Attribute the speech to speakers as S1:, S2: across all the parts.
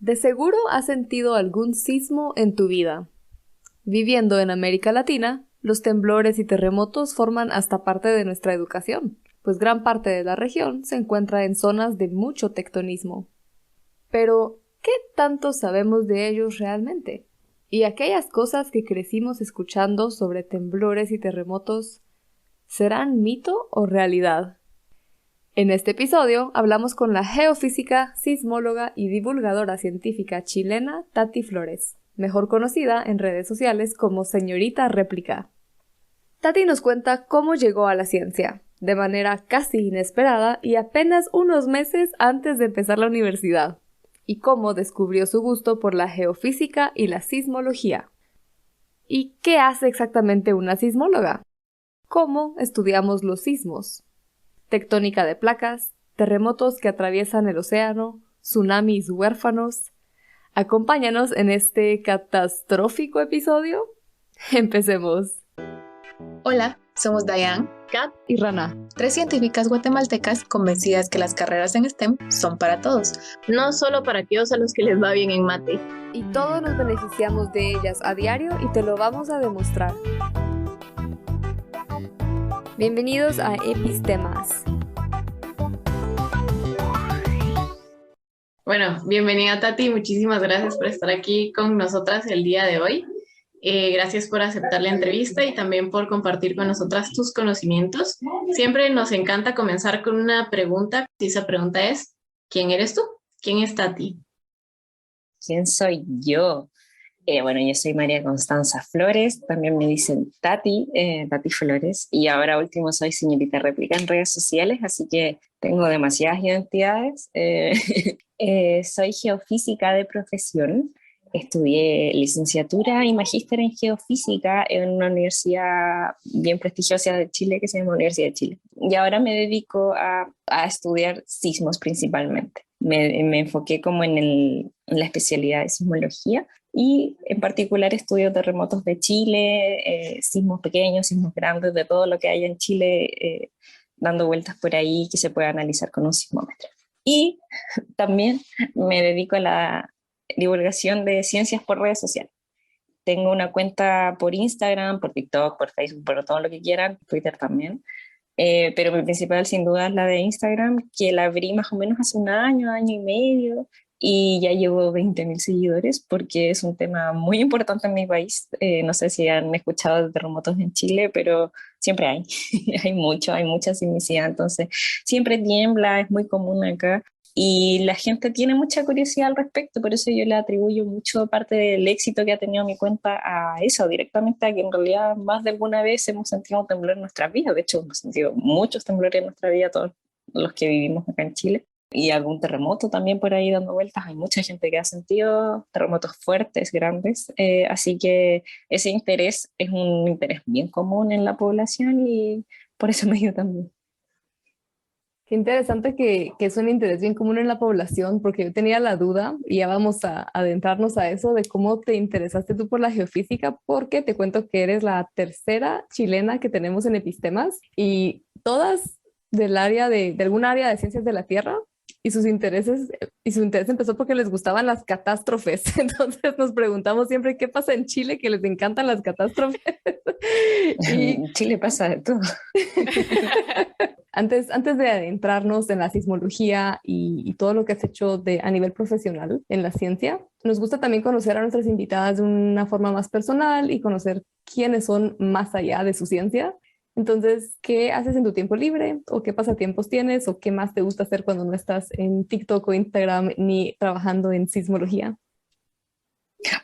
S1: De seguro has sentido algún sismo en tu vida. Viviendo en América Latina, los temblores y terremotos forman hasta parte de nuestra educación, pues gran parte de la región se encuentra en zonas de mucho tectonismo. Pero, ¿qué tanto sabemos de ellos realmente? ¿Y aquellas cosas que crecimos escuchando sobre temblores y terremotos, serán mito o realidad? En este episodio hablamos con la geofísica, sismóloga y divulgadora científica chilena Tati Flores, mejor conocida en redes sociales como Señorita Réplica. Tati nos cuenta cómo llegó a la ciencia, de manera casi inesperada y apenas unos meses antes de empezar la universidad, y cómo descubrió su gusto por la geofísica y la sismología. ¿Y qué hace exactamente una sismóloga? ¿Cómo estudiamos los sismos? Tectónica de placas, terremotos que atraviesan el océano, tsunamis huérfanos. Acompáñanos en este catastrófico episodio. Empecemos.
S2: Hola, somos Dayan,
S1: Kat y Rana,
S2: tres científicas guatemaltecas convencidas que las carreras en STEM son para todos,
S3: no solo para aquellos a los que les va bien en mate.
S1: Y todos nos beneficiamos de ellas a diario y te lo vamos a demostrar. Bienvenidos a Epistemas.
S3: Bueno, bienvenida Tati, muchísimas gracias por estar aquí con nosotras el día de hoy. Gracias por aceptar la entrevista y también por compartir con nosotras tus conocimientos. Siempre nos encanta comenzar con una pregunta, y esa pregunta es, ¿quién eres tú? ¿Quién es Tati?
S4: ¿Quién soy yo? Yo soy María Constanza Flores, también me dicen Tati, Tati Flores, y ahora último soy Señorita Réplica en redes sociales, así que tengo demasiadas identidades. Soy geofísica de profesión, estudié licenciatura y magíster en geofísica en una universidad bien prestigiosa de Chile que se llama Universidad de Chile. Y ahora me dedico a estudiar sismos principalmente. Me enfoqué como en la especialidad de sismología y en particular estudio terremotos de Chile, sismos pequeños, sismos grandes, de todo lo que hay en Chile dando vueltas por ahí que se puede analizar con un sismómetro. Y también me dedico a la divulgación de ciencias por redes sociales. Tengo una cuenta por Instagram, por TikTok, por Facebook, por todo lo que quieran, Twitter también. Pero mi principal sin duda es la de Instagram, que la abrí más o menos hace un año, año y medio, y ya llevo 20.000 seguidores porque es un tema muy importante en mi país. No sé si han escuchado de terremotos en Chile, pero siempre hay, hay mucha sismicidad, entonces siempre tiembla, es muy común acá. Y la gente tiene mucha curiosidad al respecto, por eso yo le atribuyo mucho parte del éxito que ha tenido mi cuenta a eso, directamente a que en realidad más de alguna vez hemos sentido un temblor en nuestras vidas. De hecho, hemos sentido muchos temblores en nuestra vida, todos los que vivimos acá en Chile, y algún terremoto también por ahí dando vueltas. Hay mucha gente que ha sentido terremotos fuertes, grandes, así que ese interés es un interés bien común en la población y por eso me dio también.
S1: Qué interesante que es un interés bien común en la población, porque yo tenía la duda, y ya vamos a adentrarnos a eso, de cómo te interesaste tú por la geofísica, porque te cuento que eres la tercera chilena que tenemos en Epistemas, y todas del área de algún área de ciencias de la Tierra, y su interés empezó porque les gustaban las catástrofes. Entonces nos preguntamos siempre qué pasa en Chile, que les encantan las catástrofes.
S4: En Chile pasa de todo.
S1: Antes de adentrarnos en la sismología y todo lo que has hecho a nivel profesional en la ciencia, nos gusta también conocer a nuestras invitadas de una forma más personal y conocer quiénes son más allá de su ciencia. Entonces, ¿qué haces en tu tiempo libre? ¿O qué pasatiempos tienes? ¿O qué más te gusta hacer cuando no estás en TikTok o Instagram ni trabajando en sismología?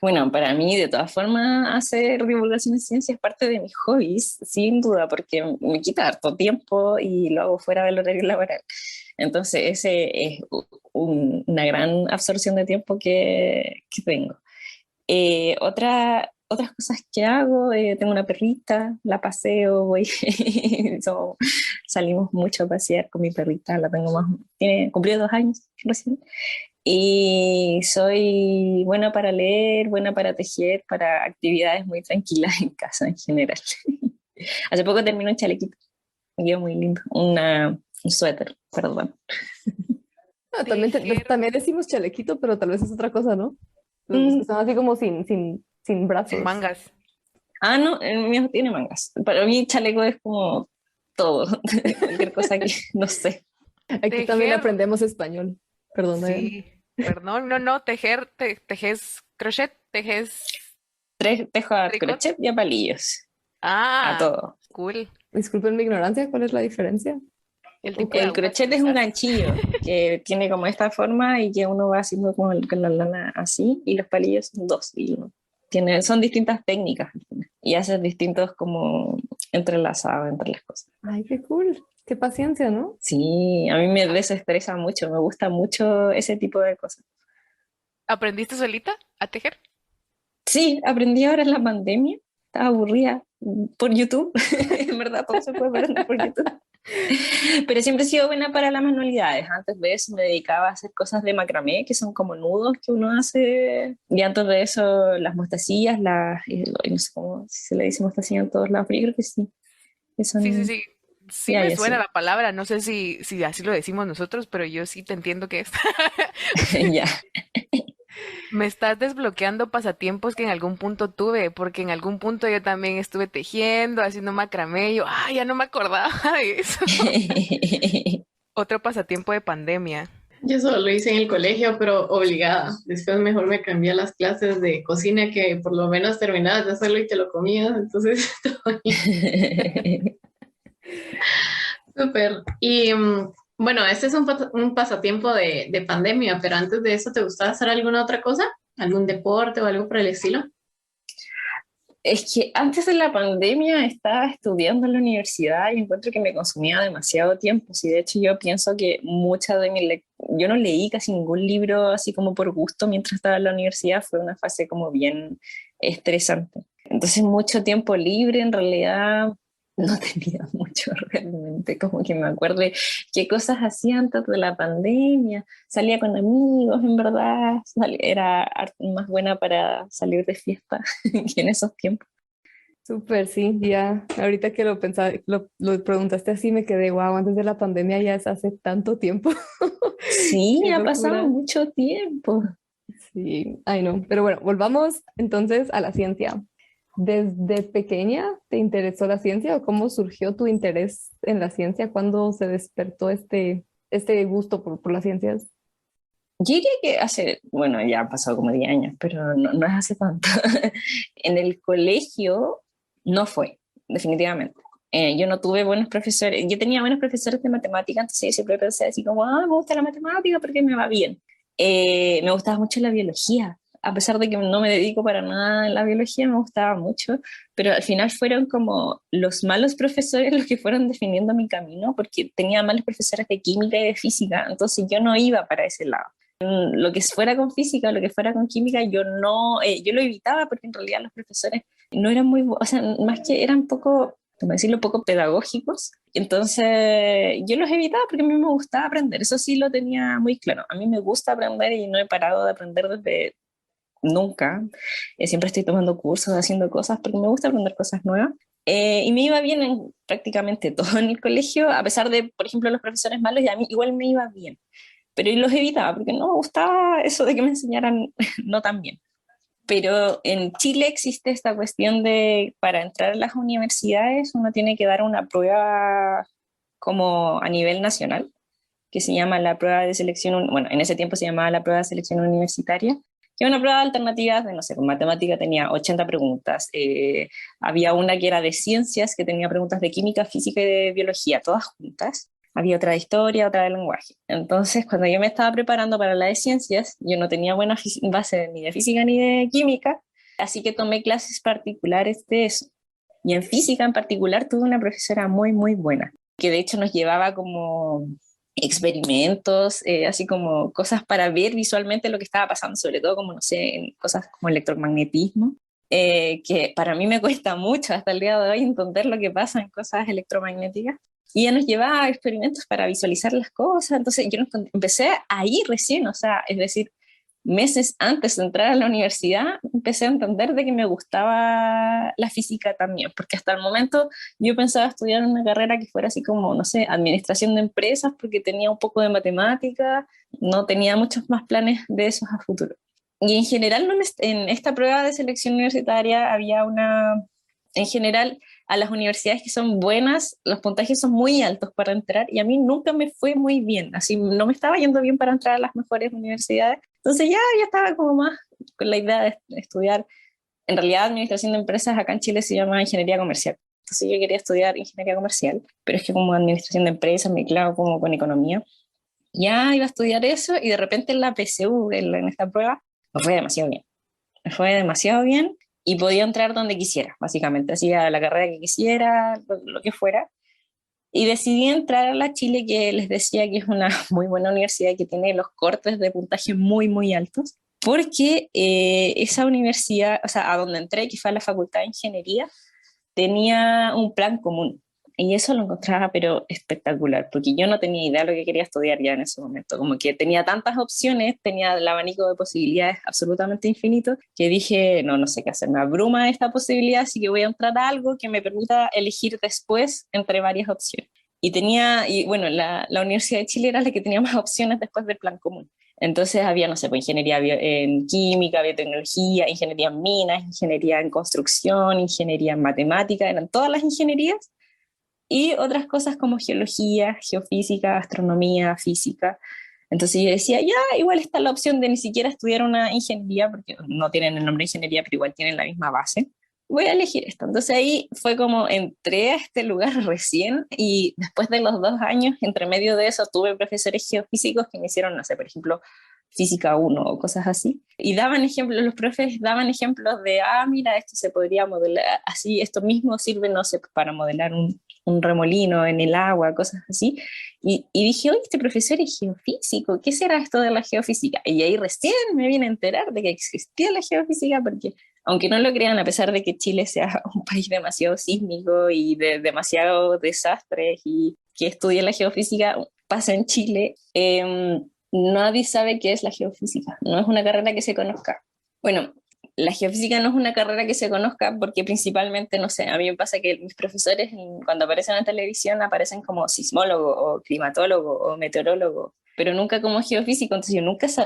S4: Bueno, para mí, de todas formas, hacer divulgación de ciencia es parte de mis hobbies, sin duda, porque me quita harto tiempo y lo hago fuera del horario laboral. Entonces, ese es una gran absorción de tiempo que tengo. Otras cosas que hago, tengo una perrita, la paseo, salimos mucho a pasear con mi perrita, la tengo cumplió 2 años recién. Y soy buena para leer, buena para tejer, para actividades muy tranquilas en casa en general. Hace poco terminé un chalequito, me quedó muy lindo, un suéter, perdón.
S1: Ah, también,
S5: Tejer
S1: también decimos chalequito, pero tal vez es otra cosa, ¿no? Los que son así como sin
S5: sin
S1: brazos.
S5: mangas.
S4: Ah, no, el mío tiene mangas. Para mí chaleco es como todo, cualquier cosa que, no sé.
S1: Aquí también
S5: Tejer,
S1: aprendemos español. Perdón, Diane.
S5: sí. Perdón, no, tejer, tejes crochet, tejes
S4: Tejo a
S5: tricot.
S4: crochet y a palillos, a
S5: Ah,
S4: todo.
S5: cool.
S1: Disculpen mi ignorancia, ¿cuál es la diferencia?
S5: El
S1: ¿O
S5: tipo de
S1: qué?
S4: El
S5: agujas que
S4: crochet es un
S5: usas.
S4: ganchillo que tiene como esta forma y que uno va haciendo con la lana así, y los palillos son dos. Son distintas técnicas al final, y haces distintos como entrelazados entre las cosas.
S1: Ay, qué cool. Qué paciencia, ¿no?
S4: Sí, a mí me desestresa mucho, me gusta mucho ese tipo de cosas.
S5: ¿Aprendiste solita a tejer?
S4: Sí, aprendí ahora en la pandemia, estaba aburrida por YouTube, en verdad todo se puede aprender por YouTube. Pero siempre he sido buena para las manualidades. Antes de eso me dedicaba a hacer cosas de macramé, que son como nudos que uno hace. Y antes de eso, las mostacillas, no sé cómo si se le dice mostacilla en todos lados, pero yo creo que sí. Que
S5: Sí, sí,
S4: son,
S5: sí. Sí
S4: ya,
S5: me
S4: ya
S5: suena
S4: sí.
S5: la palabra, no sé si así lo decimos nosotros, pero yo sí te entiendo que es.
S4: Ya.
S5: Me estás desbloqueando pasatiempos que en algún punto tuve, porque en algún punto yo también estuve tejiendo, haciendo macramé, y yo, ya no me acordaba de eso. Otro pasatiempo de pandemia.
S3: Yo solo lo hice en el colegio, pero obligada. Después mejor me cambié a las clases de cocina que por lo menos terminabas de hacerlo y te lo comías. Entonces, todo bien. Súper. Y bueno, este es un pasatiempo de pandemia, pero antes de eso, ¿te gustaba hacer alguna otra cosa? ¿Algún deporte o algo por el estilo?
S4: Es que antes de la pandemia estaba estudiando en la universidad y encuentro que me consumía demasiado tiempo. Sí, de hecho yo pienso que yo no leí casi ningún libro así como por gusto mientras estaba en la universidad, fue una fase como bien estresante. Entonces mucho tiempo libre en realidad no tenía mucho realmente, como que me acuerdo de qué cosas hacía antes de la pandemia, salía con amigos, en verdad, más buena para salir de fiesta que en esos tiempos.
S1: Súper, sí, ya. Ahorita que lo pensaste, lo preguntaste así, me quedé, wow, antes de la pandemia ya es hace tanto tiempo.
S4: Sí,
S1: Qué
S4: ha pasado
S1: locura.
S4: mucho tiempo.
S1: Sí, ay no. Pero bueno, volvamos entonces a la ciencia. ¿Desde pequeña te interesó la ciencia o cómo surgió tu interés en la ciencia? ¿Cuándo se despertó este gusto por las ciencias?
S4: Yo diría que bueno, ya han pasado como 10 años, pero no es hace tanto. En el colegio no fue, definitivamente. Yo no tuve buenos profesores, yo tenía buenos profesores de matemáticas, entonces yo siempre pensé así como, me gusta la matemática porque me va bien. Me gustaba mucho la biología, a pesar de que no me dedico para nada en la biología, me gustaba mucho, pero al final fueron como los malos profesores los que fueron definiendo mi camino, porque tenía malos profesores de química y de física, entonces yo no iba para ese lado. Lo que fuera con física, lo que fuera con química, yo no, yo lo evitaba porque en realidad los profesores no eran o sea, más que eran poco, como decirlo, poco pedagógicos. Entonces yo los evitaba porque a mí me gustaba aprender, eso sí lo tenía muy claro. A mí me gusta aprender y no he parado de aprender desde nunca. Siempre estoy tomando cursos, haciendo cosas porque me gusta aprender cosas nuevas. Y me iba bien en prácticamente todo en el colegio, a pesar de, por ejemplo, los profesores malos, y a mí igual me iba bien, pero los evitaba porque no me gustaba eso de que me enseñaran no tan bien. Pero en Chile existe esta cuestión de, para entrar a las universidades, uno tiene que dar una prueba como a nivel nacional, que se llama la prueba de selección, bueno, en ese tiempo se llamaba la prueba de selección universitaria, que es una prueba de alternativas de, no sé, con matemática tenía 80 preguntas, había una que era de ciencias, que tenía preguntas de química, física y de biología, todas juntas. Había otra de historia, otra de lenguaje. Entonces, cuando yo me estaba preparando para la de ciencias, yo no tenía buena base ni de física ni de química, así que tomé clases particulares de eso. Y en física en particular tuve una profesora muy, muy buena, que de hecho nos llevaba como experimentos, así como cosas para ver visualmente lo que estaba pasando, sobre todo como, no sé, en cosas como electromagnetismo, que para mí me cuesta mucho hasta el día de hoy entender lo que pasa en cosas electromagnéticas. Y ella nos llevaba a experimentos para visualizar las cosas, entonces yo empecé ahí recién, o sea, es decir, meses antes de entrar a la universidad, empecé a entender de que me gustaba la física también, porque hasta el momento yo pensaba estudiar una carrera que fuera así como, no sé, administración de empresas, porque tenía un poco de matemática, no tenía muchos más planes de esos a futuro. Y en general, en esta prueba de selección universitaria había en general, a las universidades que son buenas, los puntajes son muy altos para entrar, y a mí nunca me fue muy bien, así no me estaba yendo bien para entrar a las mejores universidades, entonces ya estaba como más con la idea de estudiar, en realidad administración de empresas acá en Chile se llama ingeniería comercial, entonces yo quería estudiar ingeniería comercial, pero es que como administración de empresas me clavo como con economía, ya iba a estudiar eso, y de repente en la PSU, en esta prueba, me fue demasiado bien, me fue demasiado bien, y podía entrar donde quisiera, básicamente, hacía la carrera que quisiera, lo que fuera, y decidí entrar a la Chile, que les decía que es una muy buena universidad y que tiene los cortes de puntaje muy, muy altos, porque esa universidad, o sea, a donde entré, que fue a la Facultad de Ingeniería, tenía un plan común. Y eso lo encontraba, pero espectacular, porque yo no tenía idea de lo que quería estudiar ya en ese momento. Como que tenía tantas opciones, tenía el abanico de posibilidades absolutamente infinito, que dije, no sé qué hacer, me abruma esta posibilidad, así que voy a entrar a algo que me permita elegir después entre varias opciones. Y bueno, la Universidad de Chile era la que tenía más opciones después del plan común. Entonces había, no sé, pues ingeniería en química, biotecnología, ingeniería en minas, ingeniería en construcción, ingeniería en matemática, eran todas las ingenierías, y otras cosas como geología, geofísica, astronomía, física. Entonces yo decía, ya, igual está la opción de ni siquiera estudiar una ingeniería, porque no tienen el nombre de ingeniería, pero igual tienen la misma base. Voy a elegir esto. Entonces ahí fue como entré a este lugar recién, y después de los 2 años, entre medio de eso, tuve profesores geofísicos que me hicieron, no sé, por ejemplo, física uno o cosas así. Y daban ejemplos, los profes daban ejemplos de, mira, esto se podría modelar así, esto mismo sirve, no sé, para modelar un remolino en el agua, cosas así. Y dije, oye, este profesor es geofísico, ¿qué será esto de la geofísica? Y ahí recién me vine a enterar de que existía la geofísica, porque aunque no lo crean, a pesar de que Chile sea un país demasiado sísmico y de demasiados desastres, y que estudie la geofísica pasa en Chile, nadie sabe qué es la geofísica, no es una carrera que se conozca. Bueno, la geofísica no es una carrera que se conozca porque principalmente, no sé, a mí me pasa que mis profesores cuando aparecen en la televisión aparecen como sismólogo o climatólogo o meteorólogo, pero nunca como geofísico. Entonces yo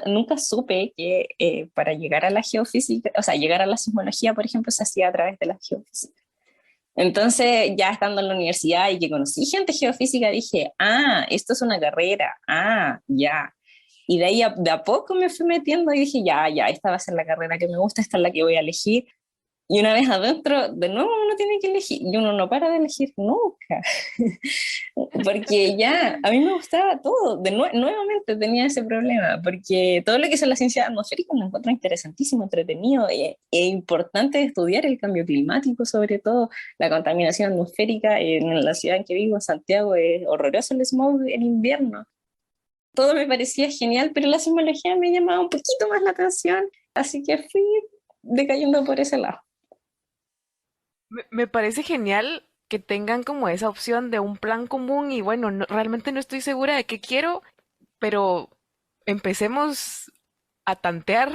S4: nunca supe que para llegar a la geofísica, o sea, llegar a la sismología, por ejemplo, se hacía a través de la geofísica. Entonces, ya estando en la universidad y que conocí gente geofísica, dije, esto es una carrera, ya. Y de ahí de a poco me fui metiendo y dije, ya, esta va a ser la carrera que me gusta, esta es la que voy a elegir. Y una vez adentro, de nuevo uno tiene que elegir, y uno no para de elegir nunca. Porque ya, a mí me gustaba todo, nuevamente tenía ese problema, porque todo lo que es la ciencia atmosférica me encuentro interesantísimo, entretenido, e importante estudiar el cambio climático, sobre todo la contaminación atmosférica. En la ciudad en que vivo, en Santiago, es horroroso el smog en invierno. Todo me parecía genial, pero la sismología me llamaba un poquito más la atención, así que fui decayendo por ese lado.
S5: Me parece genial que tengan como esa opción de un plan común y bueno, realmente no estoy segura de qué quiero, pero empecemos a tantear,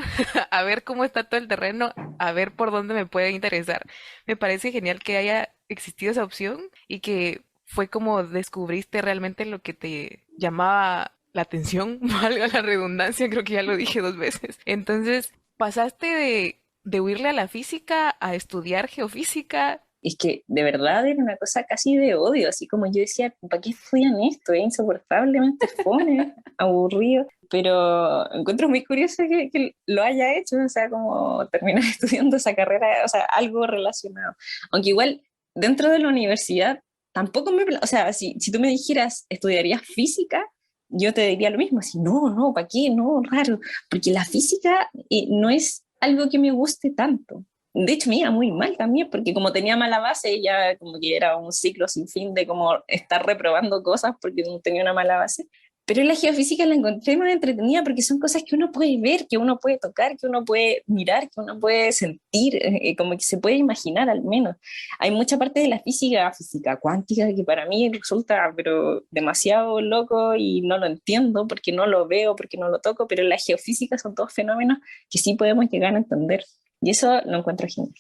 S5: a ver cómo está todo el terreno, a ver por dónde me puede interesar. Me parece genial que haya existido esa opción y que fue como descubriste realmente lo que te llamaba la atención, valga la redundancia, creo que ya lo dije 2 veces. Entonces, pasaste de huirle a la física a estudiar geofísica.
S4: Es que de verdad era una cosa casi de odio, así como yo decía, ¿para qué estudian esto? Es insoportablemente fome, aburrido, pero encuentro muy curioso que lo haya hecho, o sea, como terminar estudiando esa carrera, o sea, algo relacionado. Aunque igual, dentro de la universidad, tampoco o sea, si tú me dijeras, ¿estudiarías física? Yo te diría lo mismo, así, no, ¿para qué? No, raro, porque la física no es algo que me guste tanto. De hecho, me iba muy mal también, porque como tenía mala base, ya como que era un ciclo sin fin de como estar reprobando cosas porque no tenía una mala base. Pero la geofísica la encontré más entretenida porque son cosas que uno puede ver, que uno puede tocar, que uno puede mirar, que uno puede sentir, como que se puede imaginar al menos. Hay mucha parte de la física, física cuántica, que para mí resulta pero demasiado loco y no lo entiendo porque no lo veo, porque no lo toco, pero la geofísica son todos fenómenos que sí podemos llegar a entender. Y eso lo encuentro genial.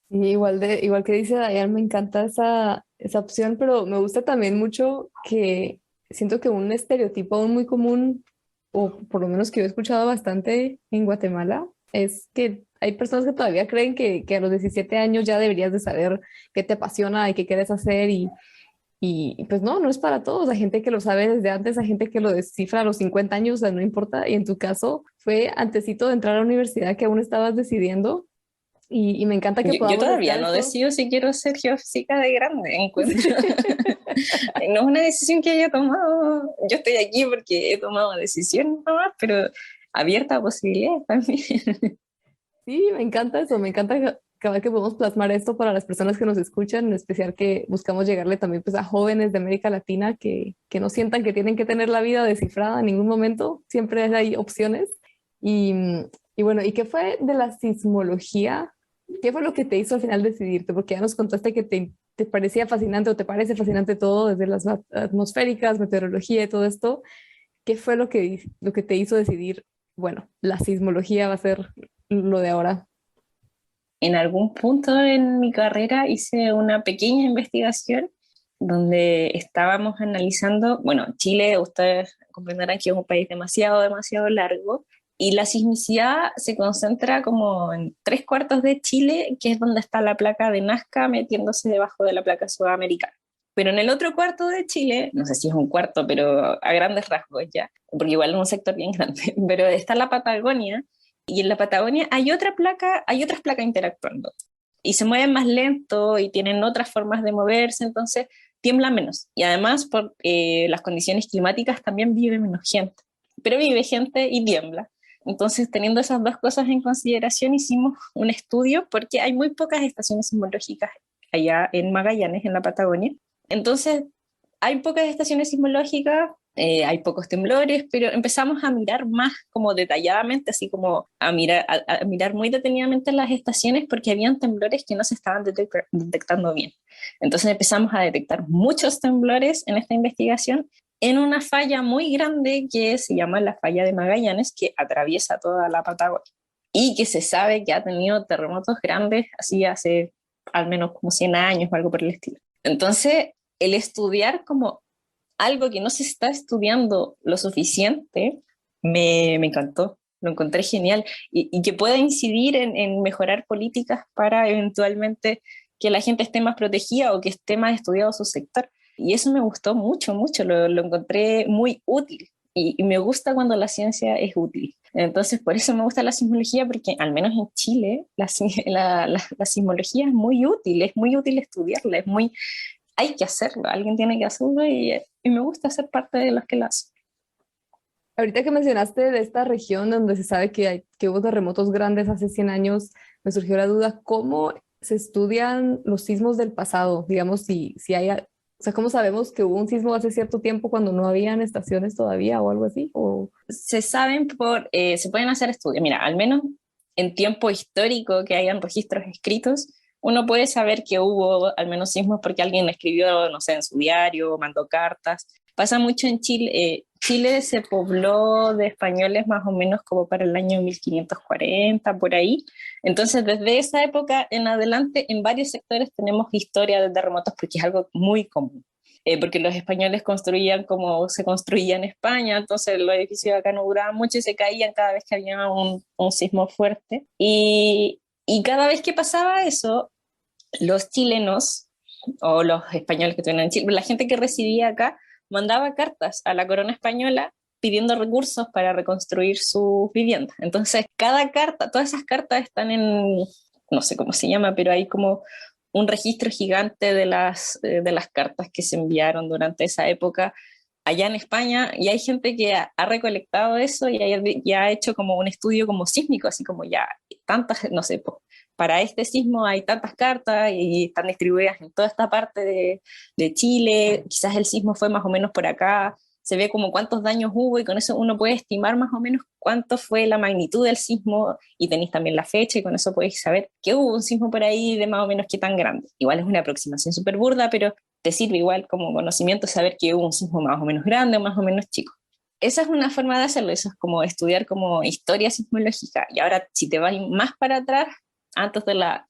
S1: Sí, igual que dice Dayan, me encanta esa opción, pero me gusta también mucho que siento que un estereotipo aún muy común, o por lo menos que yo he escuchado bastante en Guatemala, es que hay personas que todavía creen que a los 17 años ya deberías de saber qué te apasiona y qué quieres hacer y pues no, no es para todos. Hay gente que lo sabe desde antes, hay gente que lo descifra a los 50 años, o sea, no importa. Y en tu caso fue antesito de entrar a la universidad que aún estabas decidiendo y me encanta que
S4: Yo
S1: podamos
S4: todavía
S1: mezclar
S4: no
S1: esto.
S4: decido si quiero ser geofísica de grande, encuentro. No es una decisión que haya tomado. Yo estoy aquí porque he tomado decisiones nomás, pero abierta a posibilidades también.
S1: Sí, me encanta eso, me encanta cada vez que podemos plasmar esto para las personas que nos escuchan, en especial que buscamos llegarle también pues, a jóvenes de América Latina que no sientan que tienen que tener la vida descifrada en ningún momento, siempre hay opciones. Y, y bueno, ¿y qué fue de la sismología? ¿Qué fue lo que te hizo al final decidirte? Porque ya nos contaste que te parecía fascinante o te parece fascinante todo, desde las atmosféricas, meteorología y todo esto. ¿Qué fue lo que te hizo decidir, bueno, la sismología va a ser lo de ahora?
S4: En algún punto en mi carrera hice una pequeña investigación donde estábamos analizando, bueno, Chile, ustedes comprenderán que es un país demasiado, demasiado largo, y la sismicidad se concentra como en 3/4 de Chile, que es donde está la placa de Nazca metiéndose debajo de la placa sudamericana. Pero en el otro cuarto de Chile, no sé si es un cuarto, pero a grandes rasgos ya, porque igual es un sector bien grande, pero está la Patagonia, y en la Patagonia hay otras placas interactuando y se mueven más lento y tienen otras formas de moverse, entonces tiembla menos. Y además por las condiciones climáticas también vive menos gente, pero vive gente y tiembla. Entonces, teniendo esas dos cosas en consideración, hicimos un estudio porque hay muy pocas estaciones sismológicas allá en Magallanes, en la Patagonia. Entonces, hay pocas estaciones sismológicas, hay pocos temblores, pero empezamos a mirar más como detalladamente, así como a mirar muy detenidamente las estaciones porque habían temblores que no se estaban detectando bien. Entonces empezamos a detectar muchos temblores en esta investigación en una falla muy grande que se llama la falla de Magallanes, que atraviesa toda la Patagonia y que se sabe que ha tenido terremotos grandes así hace al menos como 100 años o algo por el estilo. Entonces, el estudiar como algo que no se está estudiando lo suficiente, me encantó, lo encontré genial y que pueda incidir en mejorar políticas para eventualmente que la gente esté más protegida o que esté más estudiado su sector. Y eso me gustó mucho, mucho, lo encontré muy útil y me gusta cuando la ciencia es útil. Entonces, por eso me gusta la sismología, porque al menos en Chile la sismología es muy útil estudiarla, hay que hacerlo, alguien tiene que hacerlo y me gusta ser parte de los que lo hacen.
S1: Ahorita que mencionaste de esta región donde se sabe que hubo terremotos grandes hace 100 años, me surgió la duda, ¿cómo se estudian los sismos del pasado? Digamos, si hay, o sea, ¿cómo sabemos que hubo un sismo hace cierto tiempo cuando no habían estaciones todavía o algo así? O...
S4: Se pueden hacer estudios, mira, al menos en tiempo histórico que hayan registros escritos, uno puede saber que hubo al menos sismos porque alguien escribió, no sé, en su diario, mandó cartas. Pasa mucho en Chile. Chile se pobló de españoles más o menos como para el año 1540, por ahí. Entonces, desde esa época en adelante, en varios sectores tenemos historia de terremotos porque es algo muy común. Porque los españoles construían como se construía en España, entonces los edificios acá no duraban mucho y se caían cada vez que había un sismo fuerte. Y cada vez que pasaba eso, los chilenos o los españoles que tenían en Chile, la gente que residía acá, mandaba cartas a la corona española pidiendo recursos para reconstruir sus viviendas. Entonces, cada carta, todas esas cartas están en, no sé cómo se llama, pero hay como un registro gigante de las cartas que se enviaron durante esa época allá en España, y hay gente que ha recolectado eso y ha hecho como un estudio como sísmico, así como ya tantas, no sé, para este sismo hay tantas cartas y están distribuidas en toda esta parte de Chile, quizás el sismo fue más o menos por acá, se ve como cuántos daños hubo y con eso uno puede estimar más o menos cuánto fue la magnitud del sismo y tenéis también la fecha y con eso podéis saber que hubo un sismo por ahí de más o menos qué tan grande. Igual es una aproximación súper burda, pero te sirve igual como conocimiento saber que hubo un sismo más o menos grande o más o menos chico. Esa es una forma de hacerlo, eso es como estudiar como historia sismológica. Y ahora, si te vas más para atrás, antes de la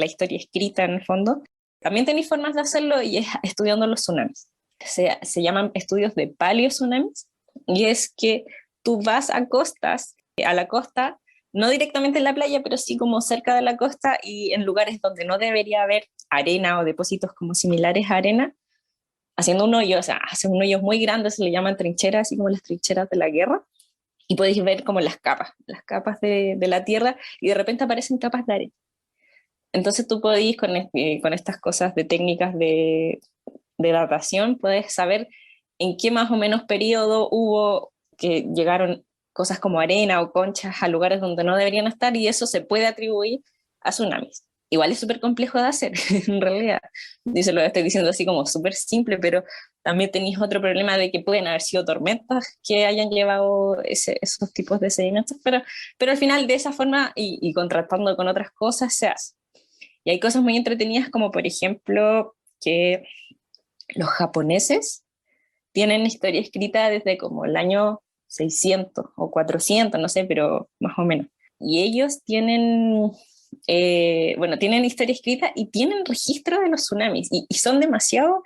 S4: historia escrita en el fondo, también tenéis formas de hacerlo y es estudiando los tsunamis. Se llaman estudios de paleotsunamis y es que tú vas a la costa, no directamente en la playa, pero sí como cerca de la costa y en lugares donde no debería haber arena o depósitos como similares a arena, haciendo un hoyo, o sea, hacen un hoyo muy grande, se le llaman trincheras, así como las trincheras de la guerra, y podéis ver como las capas de la tierra, y de repente aparecen capas de arena. Entonces tú podéis, con estas cosas de técnicas de datación, puedes saber en qué más o menos periodo hubo que llegaron cosas como arena o conchas a lugares donde no deberían estar, y eso se puede atribuir a tsunamis. Igual es súper complejo de hacer, en realidad. Yo lo estoy diciendo así como súper simple, pero también tenéis otro problema de que pueden haber sido tormentas que hayan llevado esos tipos de sedimentos, pero al final de esa forma y contrastando con otras cosas se hace. Y hay cosas muy entretenidas como por ejemplo que los japoneses tienen historia escrita desde como el año 600 o 400, no sé, pero más o menos. Y ellos tienen, tienen historia escrita y tienen registro de los tsunamis. Y son demasiado,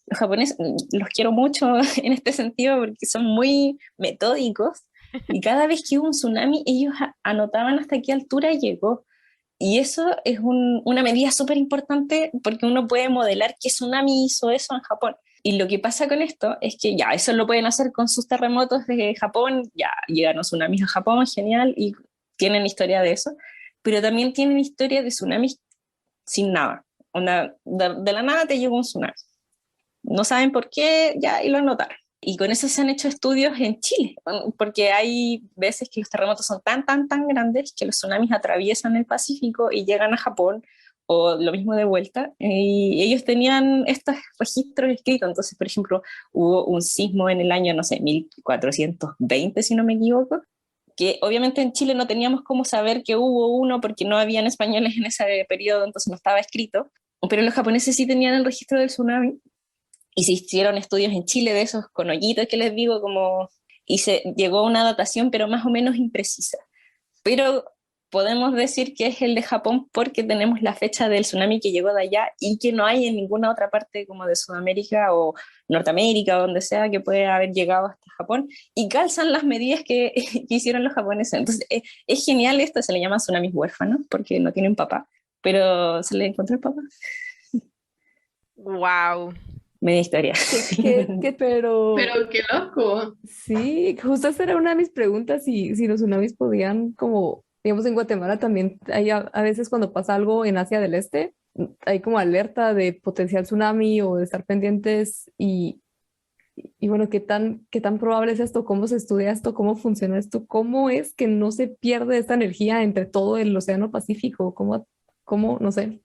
S4: los japoneses, los quiero mucho en este sentido porque son muy metódicos. Y cada vez que hubo un tsunami, ellos anotaban hasta qué altura llegó. Y eso es una medida súper importante porque uno puede modelar qué tsunami hizo eso en Japón. Y lo que pasa con esto es que ya, eso lo pueden hacer con sus terremotos de Japón, ya llegaron tsunamis a Japón, genial, y tienen historia de eso, pero también tienen historia de tsunamis sin nada. De la nada te llegó un tsunami. No saben por qué, ya, y lo anotaron. Y con eso se han hecho estudios en Chile, porque hay veces que los terremotos son tan grandes que los tsunamis atraviesan el Pacífico y llegan a Japón, o lo mismo de vuelta, y ellos tenían estos registros escritos. Entonces, por ejemplo, hubo un sismo en el año, no sé, 1420, si no me equivoco, que obviamente en Chile no teníamos cómo saber que hubo uno porque no habían españoles en ese periodo, entonces no estaba escrito, pero los japoneses sí tenían el registro del tsunami. Y se hicieron estudios en Chile de esos con hoyitos que les digo, y se llegó a una datación, pero más o menos imprecisa. Pero podemos decir que es el de Japón porque tenemos la fecha del tsunami que llegó de allá y que no hay en ninguna otra parte como de Sudamérica o Norteamérica o donde sea que puede haber llegado hasta Japón, y calzan las medidas que hicieron los japoneses. Entonces es genial esto, se le llama tsunamis huérfanos porque no tienen papá, pero se le encontró el papá.
S5: Wow.
S4: Media historia.
S3: Pero qué loco.
S1: Sí, justo esa era una de mis preguntas, si los tsunamis podían, como, digamos, en Guatemala también hay a veces cuando pasa algo en Asia del Este, hay como alerta de potencial tsunami o de estar pendientes y bueno, qué tan probable es esto? ¿Cómo se estudia esto? ¿Cómo funciona esto? ¿Cómo es que no se pierde esta energía entre todo el Océano Pacífico? ¿Cómo? No sé.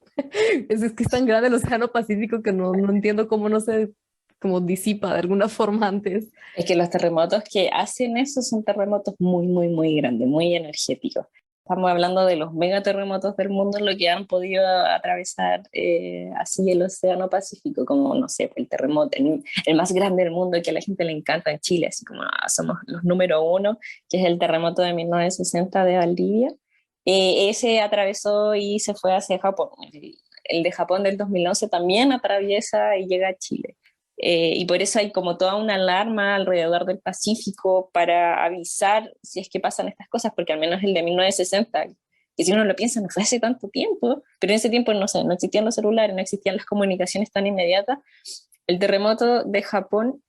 S1: Es que es tan grande el Océano Pacífico que no entiendo cómo no se como disipa de alguna forma antes.
S4: Es que los terremotos que hacen eso son terremotos muy grandes, muy energéticos. Estamos hablando de los megaterremotos del mundo, lo que han podido atravesar así el Océano Pacífico, como, no sé, el terremoto, el más grande del mundo que a la gente le encanta en Chile, así como somos los número uno, que es el terremoto de 1960 de Valdivia. Ese atravesó y se fue hacia Japón. El de Japón del 2011 también atraviesa y llega a Chile. Y por eso hay como toda una alarma alrededor del Pacífico para avisar si es que pasan estas cosas, porque al menos el de 1960, que si uno lo piensa, no fue hace tanto tiempo, pero en ese tiempo no sé, no existían los celulares, no existían las comunicaciones tan inmediatas. El terremoto de Japón,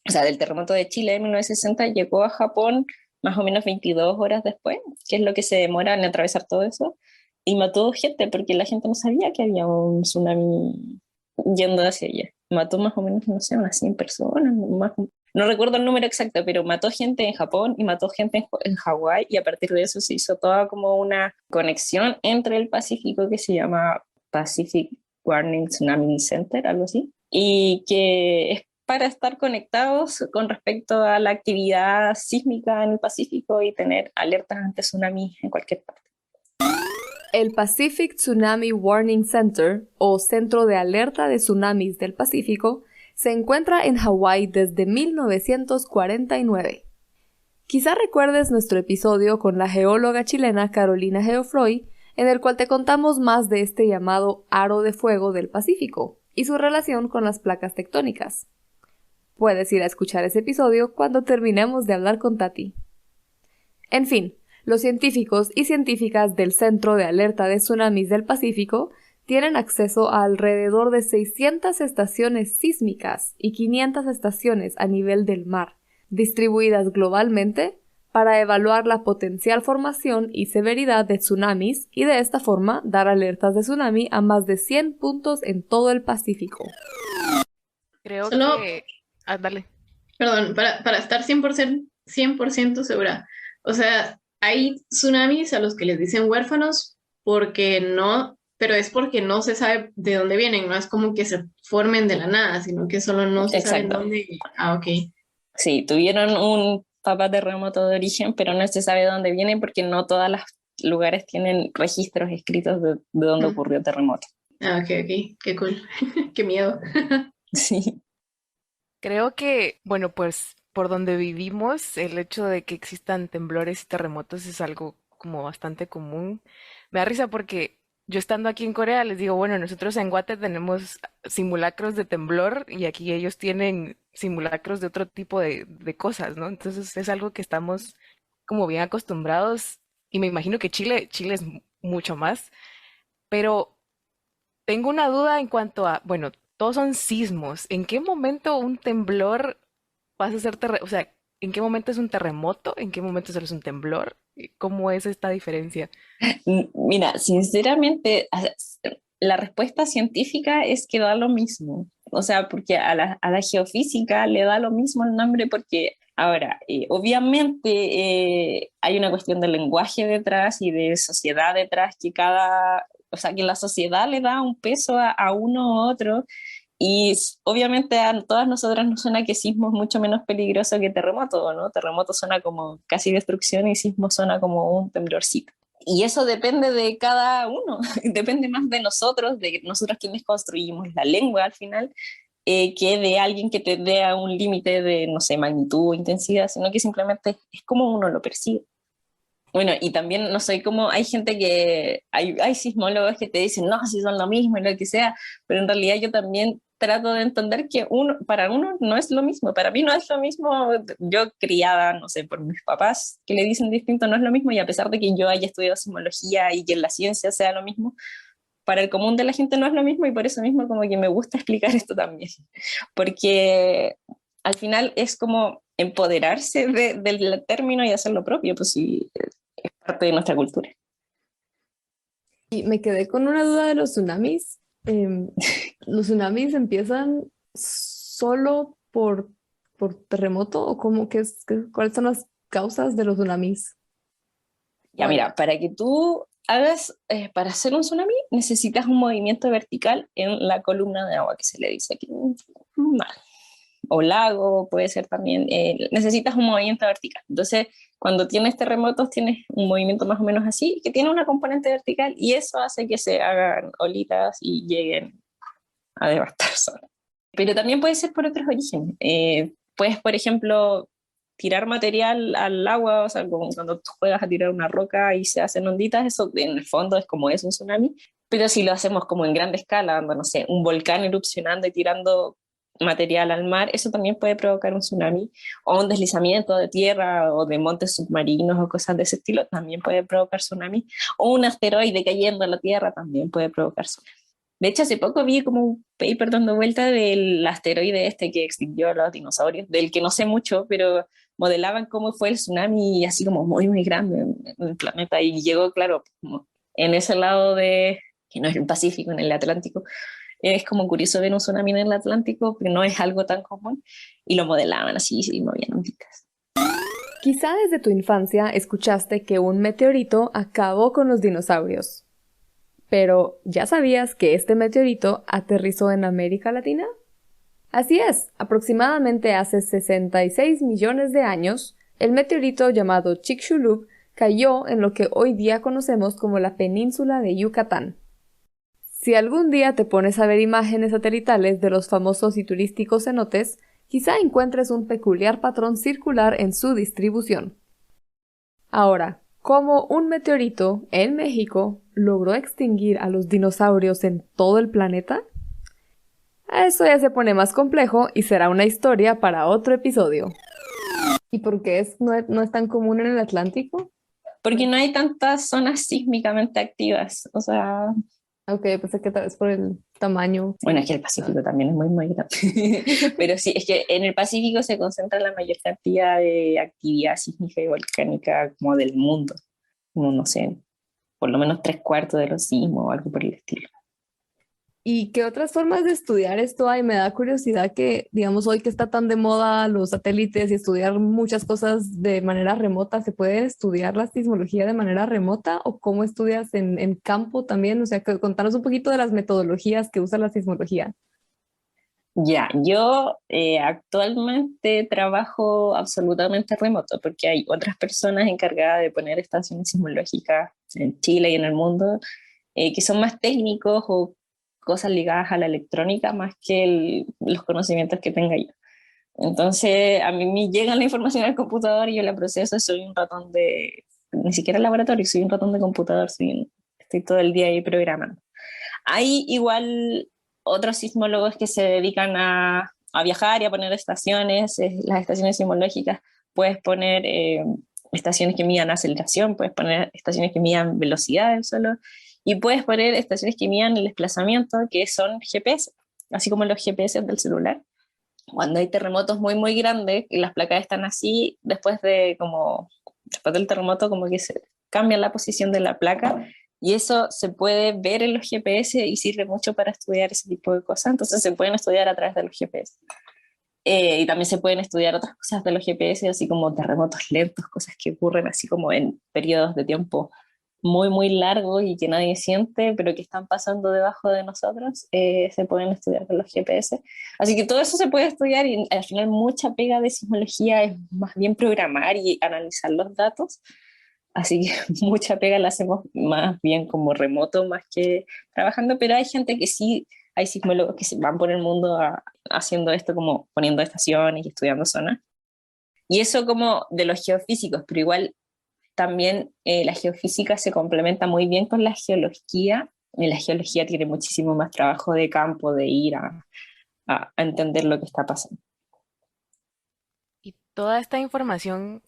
S4: o sea, del terremoto de Chile de 1960 llegó a Japón más o menos 22 horas después, que es lo que se demora en atravesar todo eso, y mató gente, porque la gente no sabía que había un tsunami yendo hacia allá. Mató más o menos, no sé, unas 100 personas, más, no recuerdo el número exacto, pero mató gente en Japón y mató gente en Hawái, y a partir de eso se hizo toda como una conexión entre el Pacífico que se llama Pacific Warning Tsunami Center, algo así, y que es para estar conectados con respecto a la actividad sísmica en el Pacífico y tener alertas ante tsunamis en cualquier parte.
S1: El Pacific Tsunami Warning Center, o Centro de Alerta de Tsunamis del Pacífico, se encuentra en Hawái desde 1949. Quizá recuerdes nuestro episodio con la geóloga chilena Carolina Geoffroy, en el cual te contamos más de este llamado aro de fuego del Pacífico y su relación con las placas tectónicas. Puedes ir a escuchar ese episodio cuando terminemos de hablar con Tati. En fin, los científicos y científicas del Centro de Alerta de Tsunamis del Pacífico tienen acceso a alrededor de 600 estaciones sísmicas y 500 estaciones a nivel del mar, distribuidas globalmente, para evaluar la potencial formación y severidad de tsunamis y de esta forma dar alertas de tsunami a más de 100 puntos en todo el Pacífico.
S5: Creo
S3: Solo-
S5: que... Ah, dale.
S3: Perdón, para estar 100% segura. O sea, hay tsunamis a los que les dicen huérfanos porque no, pero es porque no se sabe de dónde vienen, no es como que se formen de la nada, sino que solo no se sabe
S4: Exacto.
S3: dónde. Ah, ok.
S4: Sí, tuvieron un papá terremoto de origen, pero no se sabe de dónde viene porque no todos los lugares tienen registros escritos de dónde
S3: Mm.
S4: ocurrió terremoto.
S3: Ah, ok, ok. Qué cool. Qué miedo.
S4: Sí.
S5: Creo que, bueno, pues por donde vivimos, el hecho de que existan temblores y terremotos es algo como bastante común. Me da risa porque yo estando aquí en Corea les digo, bueno, nosotros en Guate tenemos simulacros de temblor y aquí ellos tienen simulacros de otro tipo de cosas, ¿no? Entonces es algo que estamos como bien acostumbrados y me imagino que Chile es mucho más, pero tengo una duda en cuanto a, bueno, todos son sismos. ¿En qué momento un temblor pasa a ser o sea, ¿en qué momento es un terremoto? ¿En qué momento solo es un temblor? ¿Cómo es esta diferencia?
S4: Mira, sinceramente, la respuesta científica es que da lo mismo. O sea, porque a la geofísica le da lo mismo el nombre porque ahora, obviamente hay una cuestión de lenguaje detrás y de sociedad detrás que o sea, que la sociedad le da un peso a uno u otro y obviamente a todas nosotras nos suena que sismo es mucho menos peligroso que terremoto, ¿no? Terremoto suena como casi destrucción y sismo suena como un temblorcito. Y eso depende de cada uno, depende más de nosotros quienes construimos la lengua al final, que de alguien que te dé a un límite de, no sé, magnitud o intensidad, sino que simplemente es como uno lo percibe. Bueno, y también, no sé, cómo hay gente hay sismólogos que te dicen, no, si son lo mismo y lo que sea, pero en realidad yo también trato de entender que para uno no es lo mismo, para mí no es lo mismo, yo criada, no sé, por mis papás que le dicen distinto, no es lo mismo, y a pesar de que yo haya estudiado sismología y que en la ciencia sea lo mismo, para el común de la gente no es lo mismo y por eso mismo como que me gusta explicar esto también, porque al final es como empoderarse del término y hacer lo propio, pues sí, es parte de nuestra cultura.
S1: Y me quedé con una duda de los tsunamis. ¿Los tsunamis empiezan solo por terremoto o cuáles son las causas de los tsunamis?
S4: Ya, mira, para que tú hagas, para hacer un tsunami, necesitas un movimiento vertical en la columna de agua que se le dice aquí, mar, o lago, puede ser también, necesitas un movimiento vertical. Entonces, cuando tienes terremotos, tienes un movimiento más o menos así, que tiene una componente vertical, y eso hace que se hagan olitas y lleguen a devastar zonas. Pero también puede ser por otros orígenes. Puedes, por ejemplo, tirar material al agua, o sea, como cuando tú juegas a tirar una roca y se hacen onditas, eso en el fondo es como es un tsunami, pero si lo hacemos como en grande escala, dando, no sé, un volcán erupcionando y tirando material al mar, eso también puede provocar un tsunami, o un deslizamiento de tierra o de montes submarinos o cosas de ese estilo, también puede provocar tsunami, o un asteroide cayendo a la Tierra también puede provocar tsunami. De hecho, hace poco vi como un paper dando vuelta del asteroide este que extinguió a los dinosaurios, del que no sé mucho, pero modelaban cómo fue el tsunami así como muy, muy grande en el planeta y llegó, claro, como en ese lado que no es el Pacífico, en el Atlántico. Es como curioso ver un tsunami en el Atlántico, pero no es algo tan común, y lo modelaban así, y movían onditas.
S1: Quizá desde tu infancia escuchaste que un meteorito acabó con los dinosaurios. Pero, ¿ya sabías que este meteorito aterrizó en América Latina? Así es, aproximadamente hace 66 millones de años, el meteorito llamado Chicxulub cayó en lo que hoy día conocemos como la península de Yucatán. Si algún día te pones a ver imágenes satelitales de los famosos y turísticos cenotes, quizá encuentres un peculiar patrón circular en su distribución. Ahora, ¿cómo un meteorito en México logró extinguir a los dinosaurios en todo el planeta? Eso ya se pone más complejo y será una historia para otro episodio. ¿Y por qué no es tan común en el Atlántico?
S4: Porque no hay tantas zonas sísmicamente activas, o sea...
S1: Ok, pensé que tal vez por el tamaño.
S4: Bueno, es que el Pacífico también es muy, muy grande. Pero sí, es que en el Pacífico se concentra la mayor cantidad de actividad sísmica y volcánica como del mundo. Como, no sé, por lo menos 3/4 de los sismos o algo por el estilo.
S1: ¿Y qué otras formas de estudiar esto hay? Me da curiosidad que, digamos, hoy que está tan de moda los satélites y estudiar muchas cosas de manera remota, ¿se puede estudiar la sismología de manera remota o cómo estudias en campo también? O sea, contanos un poquito de las metodologías que usa la sismología.
S4: Ya, yo actualmente trabajo absolutamente remoto porque hay otras personas encargadas de poner estaciones sismológicas en Chile y en el mundo que son más técnicos o cosas ligadas a la electrónica más que los conocimientos que tenga yo. Entonces, a mí me llega la información al computador y yo la proceso, soy un ratón ni siquiera laboratorio, soy un ratón de computador, estoy todo el día ahí programando. Hay igual otros sismólogos que se dedican a viajar y a poner estaciones, las estaciones sismológicas, puedes poner estaciones que midan aceleración, puedes poner estaciones que midan velocidad del suelo, y puedes poner estaciones que midan el desplazamiento, que son GPS, así como los GPS del celular. Cuando hay terremotos muy, muy grandes y las placas están así, después del terremoto como que se cambia la posición de la placa y eso se puede ver en los GPS y sirve mucho para estudiar ese tipo de cosas. Entonces se pueden estudiar a través de los GPS. Y también se pueden estudiar otras cosas de los GPS, así como terremotos lentos, cosas que ocurren así como en periodos de tiempo muy, muy largos y que nadie siente, pero que están pasando debajo de nosotros, se pueden estudiar con los GPS. Así que todo eso se puede estudiar y al final mucha pega de sismología es más bien programar y analizar los datos. Así que mucha pega la hacemos más bien como remoto, más que trabajando, pero hay gente que sí, hay sismólogos que se van por el mundo haciendo esto, como poniendo estaciones y estudiando zonas. Y eso como de los geofísicos, pero igual también la geofísica se complementa muy bien con la geología, y la geología tiene muchísimo más trabajo de campo, de ir a entender lo que está pasando.
S5: Y toda esta información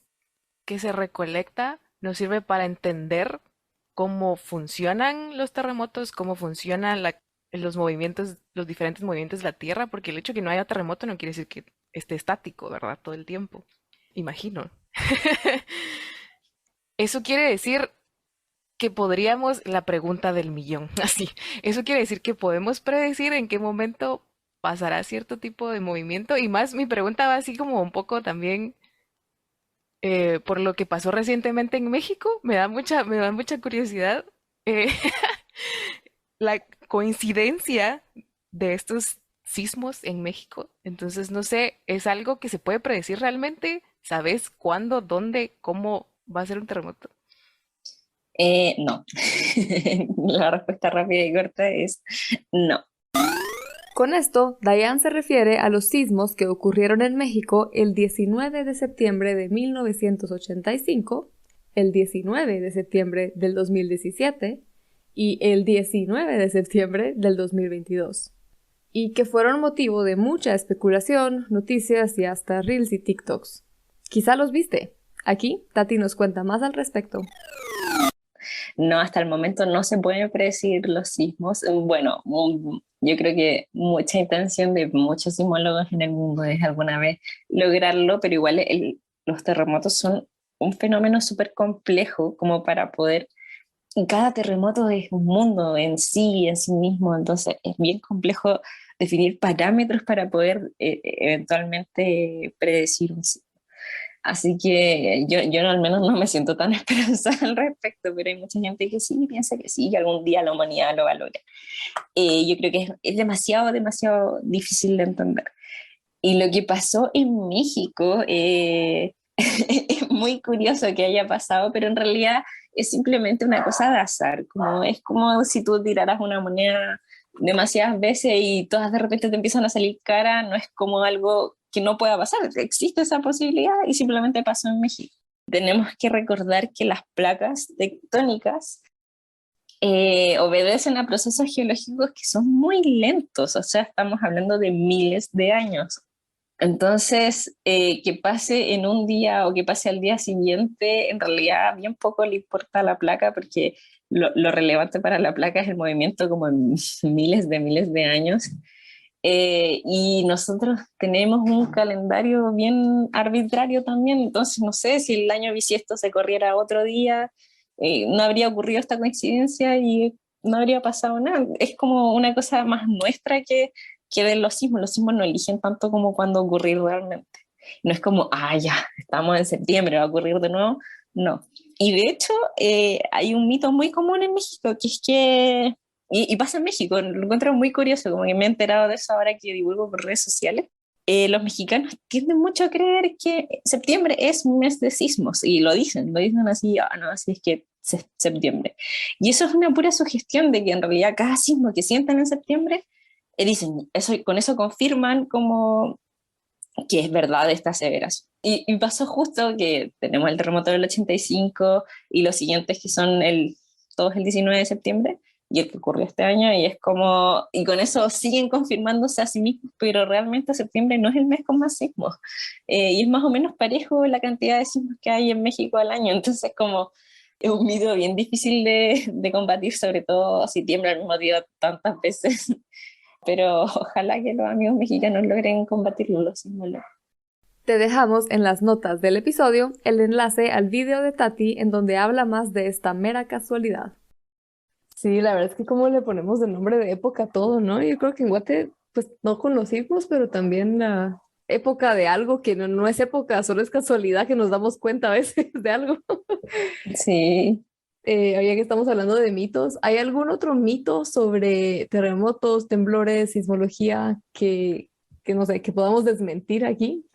S5: que se recolecta nos sirve para entender cómo funcionan los terremotos, cómo funcionan los movimientos, los diferentes movimientos de la Tierra, porque el hecho de que no haya terremoto no quiere decir que esté estático, ¿verdad? Todo el tiempo. Imagino. Eso quiere decir que podríamos, la pregunta del millón, así, eso quiere decir que podemos predecir en qué momento pasará cierto tipo de movimiento y más mi pregunta va así como un poco también por lo que pasó recientemente en México, me da mucha curiosidad eh, la coincidencia de estos sismos en México. Entonces, no sé, ¿es algo que se puede predecir realmente? ¿Sabes cuándo, dónde, cómo va a ser un terremoto?
S4: No. La respuesta rápida y corta es no.
S1: Con esto, Diane se refiere a los sismos que ocurrieron en México el 19 de septiembre de 1985, el 19 de septiembre del 2017 y el 19 de septiembre del 2022, y que fueron motivo de mucha especulación, noticias y hasta reels y TikToks. Quizá los viste. Aquí, Tati nos cuenta más al respecto.
S4: No, hasta el momento no se pueden predecir los sismos. Bueno, yo creo que mucha intención de muchos sismólogos en el mundo es alguna vez lograrlo, pero igual los terremotos son un fenómeno súper complejo como para poder... Y cada terremoto es un mundo en sí mismo, entonces es bien complejo definir parámetros para poder eventualmente predecir un sismo. Así que yo al menos no me siento tan esperanzada al respecto, pero hay mucha gente que sí piensa que sí, que algún día la humanidad lo va a lograr. Yo creo que es demasiado, demasiado difícil de entender. Y lo que pasó en México, es muy curioso que haya pasado, pero en realidad es simplemente una cosa de azar, como, es como si tú tiraras una moneda demasiadas veces y todas de repente te empiezan a salir cara, no es como algo que no pueda pasar, existe esa posibilidad y simplemente pasó en México. Tenemos que recordar que las placas tectónicas obedecen a procesos geológicos que son muy lentos, o sea, estamos hablando de miles de años. Entonces, que pase en un día o que pase al día siguiente, en realidad bien poco le importa a la placa porque lo relevante para la placa es el movimiento como en miles de años. Y nosotros tenemos un calendario bien arbitrario también, entonces no sé si el año bisiesto se corriera otro día, no habría ocurrido esta coincidencia y no habría pasado nada. Es como una cosa más nuestra que de los sismos. Los sismos no eligen tanto como cuándo ocurrir realmente. No es como, ah, ya, estamos en septiembre, va a ocurrir de nuevo. No. Y de hecho, hay un mito muy común en México, que es que, y pasa en México, lo encuentro muy curioso, como que me he enterado de eso ahora que divulgo por redes sociales. Los mexicanos tienden mucho a creer que septiembre es un mes de sismos, y lo dicen así, ah, no, así es que septiembre. Y eso es una pura sugestión de que en realidad cada sismo que sienten en septiembre dicen, eso, con eso confirman como que es verdad esta aseveración. Y pasó justo que tenemos el terremoto del 85 y los siguientes que son todos el 19 de septiembre y el que ocurrió este año y es como, y con eso siguen confirmándose a sí mismos, pero realmente septiembre no es el mes con más sismos. Y es más o menos parejo la cantidad de sismos que hay en México al año, entonces como es un mito bien difícil de combatir, sobre todo si tiembla al mismo día tantas veces. Pero ojalá que los amigos mexicanos logren combatirlo, los sismólogos.
S1: Te dejamos en las notas del episodio el enlace al video de Tati en donde habla más de esta mera casualidad. Sí, la verdad es que como le ponemos el nombre de época a todo, ¿no? Yo creo que en Guate, pues no conocimos, pero también la época de algo que no es época, solo es casualidad que nos damos cuenta a veces de algo.
S4: Sí.
S1: Ahora que estamos hablando de mitos, ¿hay algún otro mito sobre terremotos, temblores, sismología que no sé, que podamos desmentir aquí?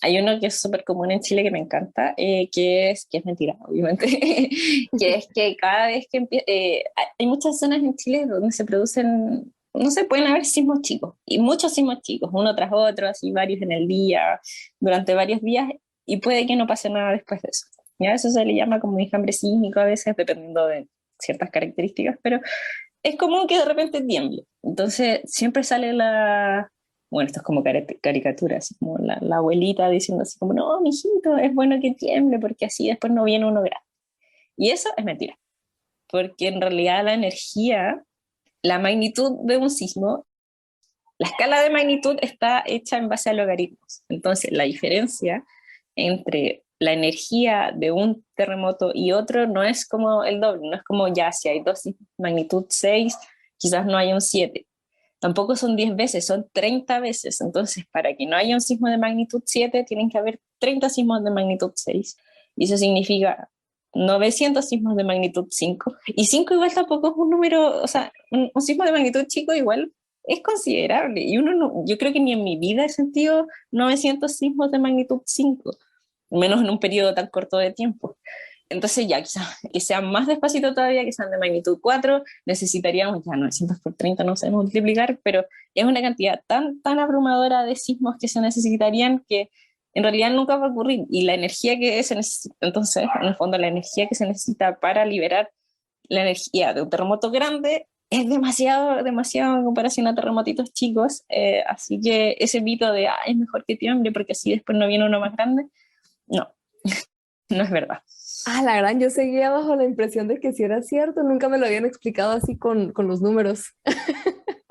S4: Hay uno que es súper común en Chile que me encanta, que es mentira, obviamente, que es que cada vez que hay muchas zonas en Chile donde se producen, no sé, pueden haber sismos chicos, y muchos sismos chicos, uno tras otro, así varios en el día, durante varios días, y puede que no pase nada después de eso. ¿Ya? Eso se le llama como enjambre sísmico a veces, dependiendo de ciertas características, pero es común que de repente tiemble. Entonces siempre sale bueno, esto es como caricatura, así como la abuelita diciendo así como, no, mijito, es bueno que tiemble porque así después no viene uno grande. Y eso es mentira, porque en realidad la energía, la magnitud de un sismo, la escala de magnitud está hecha en base a logaritmos. Entonces la diferencia entre la energía de un terremoto y otro no es como el doble, no es como ya si hay dos magnitud 6, quizás no haya un 7. Tampoco son 10 veces, son 30 veces. Entonces, para que no haya un sismo de magnitud 7, tienen que haber 30 sismos de magnitud 6. Y eso significa 900 sismos de magnitud 5. Y 5 igual tampoco es un número, o sea, un sismo de magnitud chico igual es considerable. Y uno no, yo creo que ni en mi vida he sentido 900 sismos de magnitud 5, menos en un periodo tan corto de tiempo. Entonces ya, quizás que sean más despacito todavía, que sean de magnitud 4, necesitaríamos ya 900 por 30, no sé multiplicar, pero es una cantidad tan abrumadora de sismos que se necesitarían que en realidad nunca va a ocurrir. Y la energía que se necesita, entonces, en el fondo, la energía que se necesita para liberar la energía de un terremoto grande es demasiado en comparación a terremotitos chicos, así que ese mito de, es mejor que tiemble porque así después no viene uno más grande, no, no es verdad.
S1: Ah, la gran, yo seguía bajo la impresión de que sí era cierto, nunca me lo habían explicado así con los números.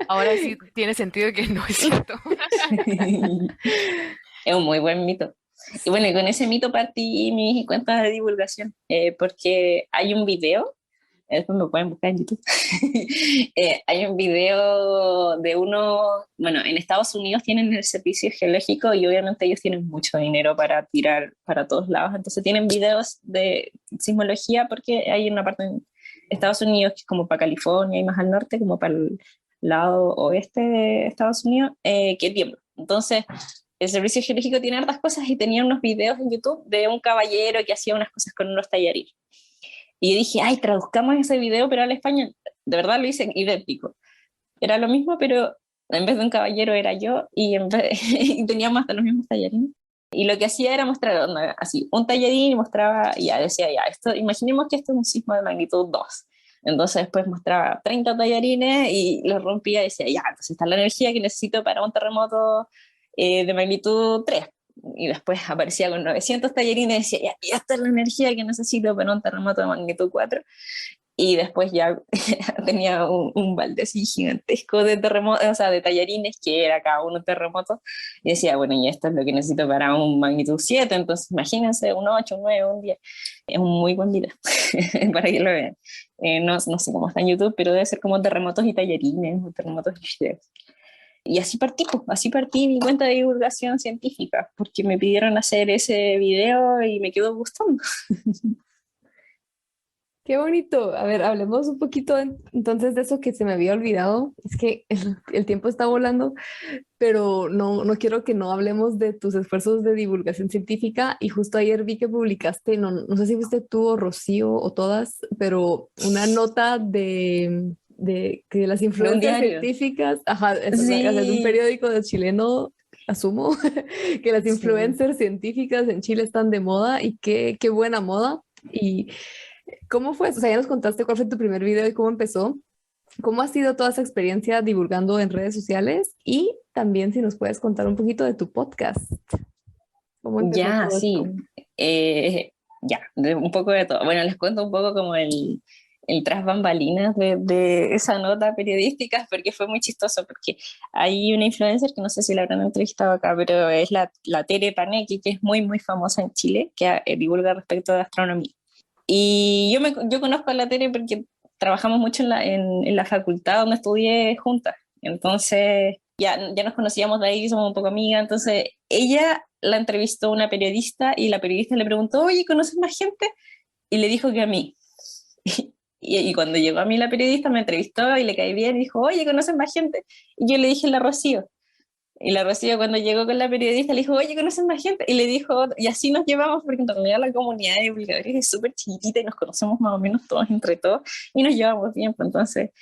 S5: Ahora sí tiene sentido que no es cierto.
S4: Es un muy buen mito. Y bueno, y con ese mito partí mi cuenta de divulgación, porque hay un video, después me pueden buscar en YouTube, hay un video de bueno, en Estados Unidos tienen el servicio geológico y obviamente ellos tienen mucho dinero para tirar para todos lados, entonces tienen videos de sismología porque hay una parte en Estados Unidos que es como para California y más al norte, como para el lado oeste de Estados Unidos, que tiembla. Entonces el servicio geológico tiene hartas cosas y tenía unos videos en YouTube de un caballero que hacía unas cosas con unos tallarines. Y yo dije, ay, traduzcamos ese video, pero al español. De verdad lo hice idéntico. Era lo mismo, pero en vez de un caballero era yo y teníamos hasta los mismos tallarines. Y lo que hacía era mostrar así, un tallarín y mostraba, y ya decía, ya, esto, imaginemos que esto es un sismo de magnitud 2. Entonces después mostraba 30 tallarines y los rompía y decía, ya, entonces está la energía que necesito para un terremoto de magnitud 3. Y después aparecía con 900 tallarines y decía, ya, esta es la energía que necesito para un terremoto de magnitud 4. Y después ya tenía un balde así gigantesco de terremotos, o sea, de tallarines, que era cada uno terremoto, y decía, bueno, y esto es lo que necesito para un magnitud 7, entonces imagínense, un 8, un 9, un 10. Es un muy buen video, para que lo vean. No sé cómo está en YouTube, pero debe ser como terremotos y tallarines, o terremotos y videos. Y así partí mi cuenta de divulgación científica, porque me pidieron hacer ese video y me quedó gustando.
S1: Qué bonito. A ver, hablemos un poquito entonces de eso que se me había olvidado. Es que el tiempo está volando, pero no quiero que no hablemos de tus esfuerzos de divulgación científica. Y justo ayer vi que publicaste, no sé si fuiste tú o Rocío o todas, pero una nota de que las
S4: De un
S1: influencias
S4: diario.
S1: científicas, ajá, o sea, de un
S4: Sí.
S1: periódico de chileno, asumo, que las
S4: Sí.
S1: influencers científicas en Chile están de moda y qué buena moda. Y ¿cómo fue? O sea, ya nos contaste cuál fue tu primer video y cómo empezó. ¿Cómo ha sido toda esa experiencia divulgando en redes sociales? Y también si nos puedes contar un poquito de tu podcast. ¿Cómo empezó
S4: Ya,
S1: todo
S4: sí.
S1: esto?
S4: Ya, un poco de todo. Bueno, les cuento un poco como el tras bambalinas de esa nota periodística, porque fue muy chistoso, porque hay una influencer que no sé si la habrán entrevistado acá, pero es la Tere Panequi, que es muy, muy famosa en Chile, que divulga respecto de astronomía. Y yo conozco a la Tere porque trabajamos mucho en la facultad donde estudié juntas. Entonces, ya nos conocíamos de ahí, somos un poco amigas. Entonces, ella la entrevistó una periodista y la periodista le preguntó, oye, ¿conoces más gente? Y le dijo que a mí. Y cuando llegó a mí la periodista me entrevistó y le caí bien y dijo, oye, ¿conoces más gente? Y yo le dije la Rocío. Y la Rocío cuando llegó con la periodista le dijo, oye, ¿conoces más gente? Y le dijo, y así nos llevamos, porque en realidad la comunidad de divulgadores es súper chiquitita y nos conocemos más o menos todos entre todos y nos llevamos bien, pues entonces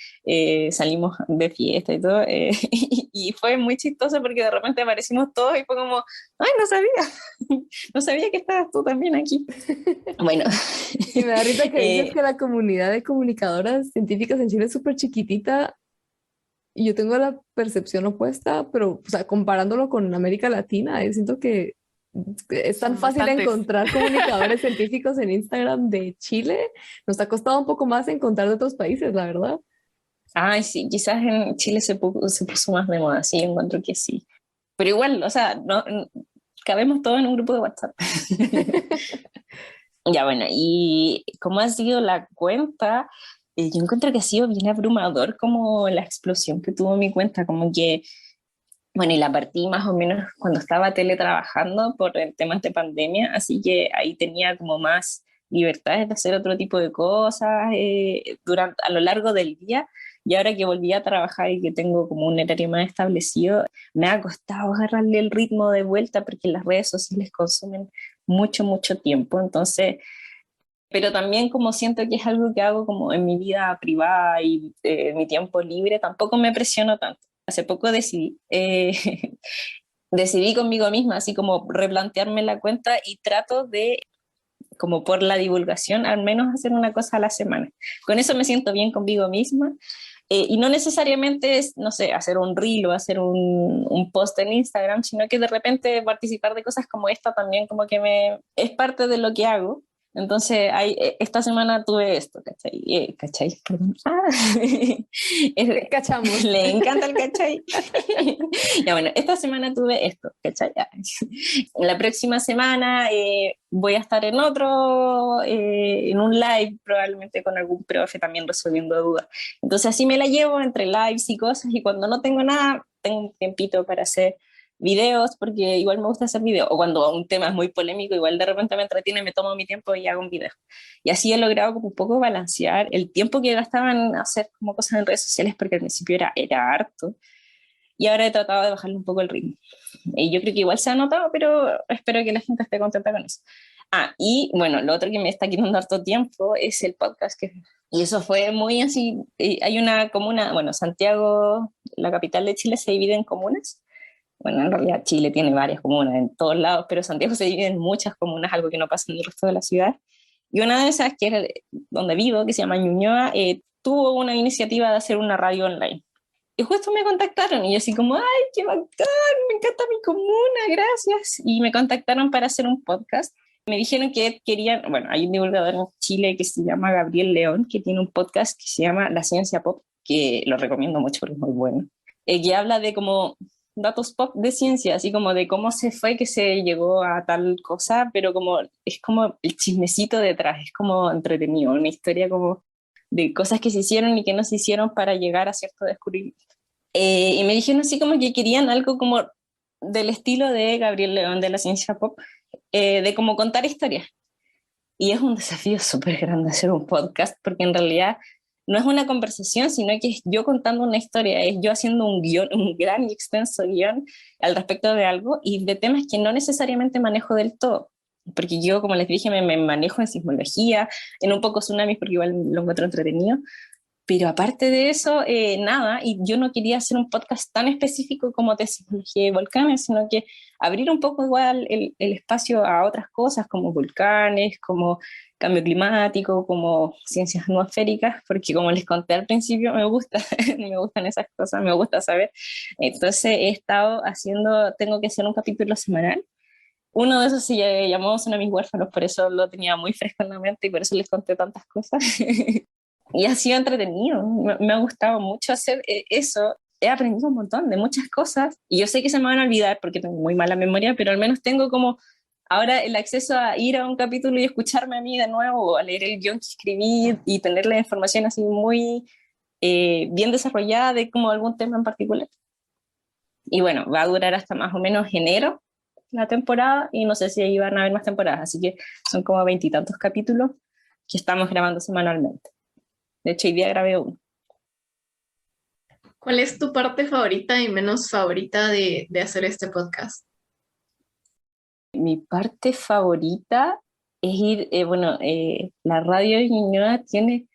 S4: salimos de fiesta y todo, y fue muy chistoso porque de repente aparecimos todos y fue como, ay, no sabía, no sabía que estabas tú también aquí. Bueno,
S1: Y me da risa que dices
S4: eh,
S1: que la comunidad de comunicadoras científicas en Chile es súper chiquitita y yo tengo la percepción opuesta, pero, o sea, comparándolo con América Latina, yo siento que es tan
S5: Son
S1: fácil
S5: bastantes.
S1: encontrar comunicadores científicos en Instagram de Chile. Nos ha costado un poco más encontrar de otros países, la verdad.
S4: ay, sí, quizás en Chile se puso más de moda, sí, encuentro que sí. Pero igual, o sea, no, cabemos todos en un grupo de WhatsApp. Ya, bueno, y cómo ha sido la cuenta, yo encuentro que ha sido bien abrumador como la explosión que tuvo mi cuenta, como que, bueno, y la partí más o menos cuando estaba teletrabajando por el temas de pandemia, así que ahí tenía como más libertades de hacer otro tipo de cosas a lo largo del día. Y ahora que volví a trabajar y que tengo como un horario más establecido, me ha costado agarrarle el ritmo de vuelta porque las redes sociales consumen mucho, mucho tiempo. Entonces, pero también como siento que es algo que hago como en mi vida privada y mi tiempo libre, tampoco me presiono tanto. Hace poco decidí conmigo misma, así como replantearme la cuenta y trato de, como por la divulgación, al menos hacer una cosa a la semana. Con eso me siento bien conmigo misma. Y no necesariamente es, no sé, hacer un reel o hacer un post en Instagram, sino que de repente participar de cosas como esta también como que es parte de lo que hago. Entonces, esta semana tuve esto, ¿cachai? ¿Cachai? Perdón.
S1: Cachamos.
S4: Le encanta el cachai. Ya bueno, esta semana tuve esto, ¿cachai? La próxima semana voy a estar en un live probablemente con algún profe también resolviendo dudas. Entonces así me la llevo entre lives y cosas y cuando no tengo nada, tengo un tiempito para hacer videos, porque igual me gusta hacer videos, o cuando un tema es muy polémico, igual de repente me entretiene, me tomo mi tiempo y hago un video. Y así he logrado como un poco balancear el tiempo que gastaba en hacer como cosas en redes sociales, porque al principio era harto, y ahora he tratado de bajarle un poco el ritmo. Y yo creo que igual se ha notado, pero espero que la gente esté contenta con eso. Y bueno, lo otro que me está quitando harto tiempo es el podcast, y eso fue muy así, hay una comuna, bueno, Santiago, la capital de Chile, se divide en comunas. Bueno, en realidad Chile tiene varias comunas en todos lados, pero Santiago se divide en muchas comunas, algo que no pasa en el resto de la ciudad. Y una de esas, que es donde vivo, que se llama Ñuñoa, tuvo una iniciativa de hacer una radio online. Y justo me contactaron y yo así como, ¡ay, qué bacán! Me encanta mi comuna, gracias. Y me contactaron para hacer un podcast. Me dijeron que querían, bueno, hay un divulgador en Chile que se llama Gabriel León, que tiene un podcast que se llama La Ciencia Pop, que lo recomiendo mucho porque es muy bueno, que habla de como datos pop de ciencia, así como de cómo se fue que se llegó a tal cosa, pero como es como el chismecito detrás, es como entretenido, una historia como de cosas que se hicieron y que no se hicieron para llegar a cierto descubrimiento. Y me dijeron así como que querían algo como del estilo de Gabriel León de La Ciencia Pop, de como contar historias. Y es un desafío súper grande hacer un podcast, porque en realidad no es una conversación, sino que es yo contando una historia, es yo haciendo un guión, un gran y extenso guión al respecto de algo y de temas que no necesariamente manejo del todo. Porque yo, como les dije, me manejo en sismología, en un poco tsunamis, porque igual lo encuentro entretenido, pero aparte de eso, nada, y yo no quería hacer un podcast tan específico como de sismología y volcanes, sino que abrir un poco igual el espacio a otras cosas como volcanes, como cambio climático, como ciencias atmosféricas, porque como les conté al principio, me gusta, me gustan esas cosas, me gusta saber. Entonces he estado haciendo, tengo que hacer un capítulo semanal. Uno de esos se llamó Son a mis huérfanos, por eso lo tenía muy fresco en la mente y por eso les conté tantas cosas. Y ha sido entretenido, me ha gustado mucho hacer eso. He aprendido un montón de muchas cosas y yo sé que se me van a olvidar porque tengo muy mala memoria, pero al menos tengo como ahora el acceso a ir a un capítulo y escucharme a mí de nuevo, o a leer el guión que escribí y tener la información así muy bien desarrollada de como algún tema en particular. Y bueno, va a durar hasta más o menos enero la temporada y no sé si ahí van a haber más temporadas, así que son como 20 y tantos capítulos que estamos grabando semanalmente. De hecho, hoy día grabé uno.
S3: ¿Cuál es tu parte favorita y menos favorita de hacer este podcast?
S4: Mi parte favorita es ir, la radio de Ñuñoa tiene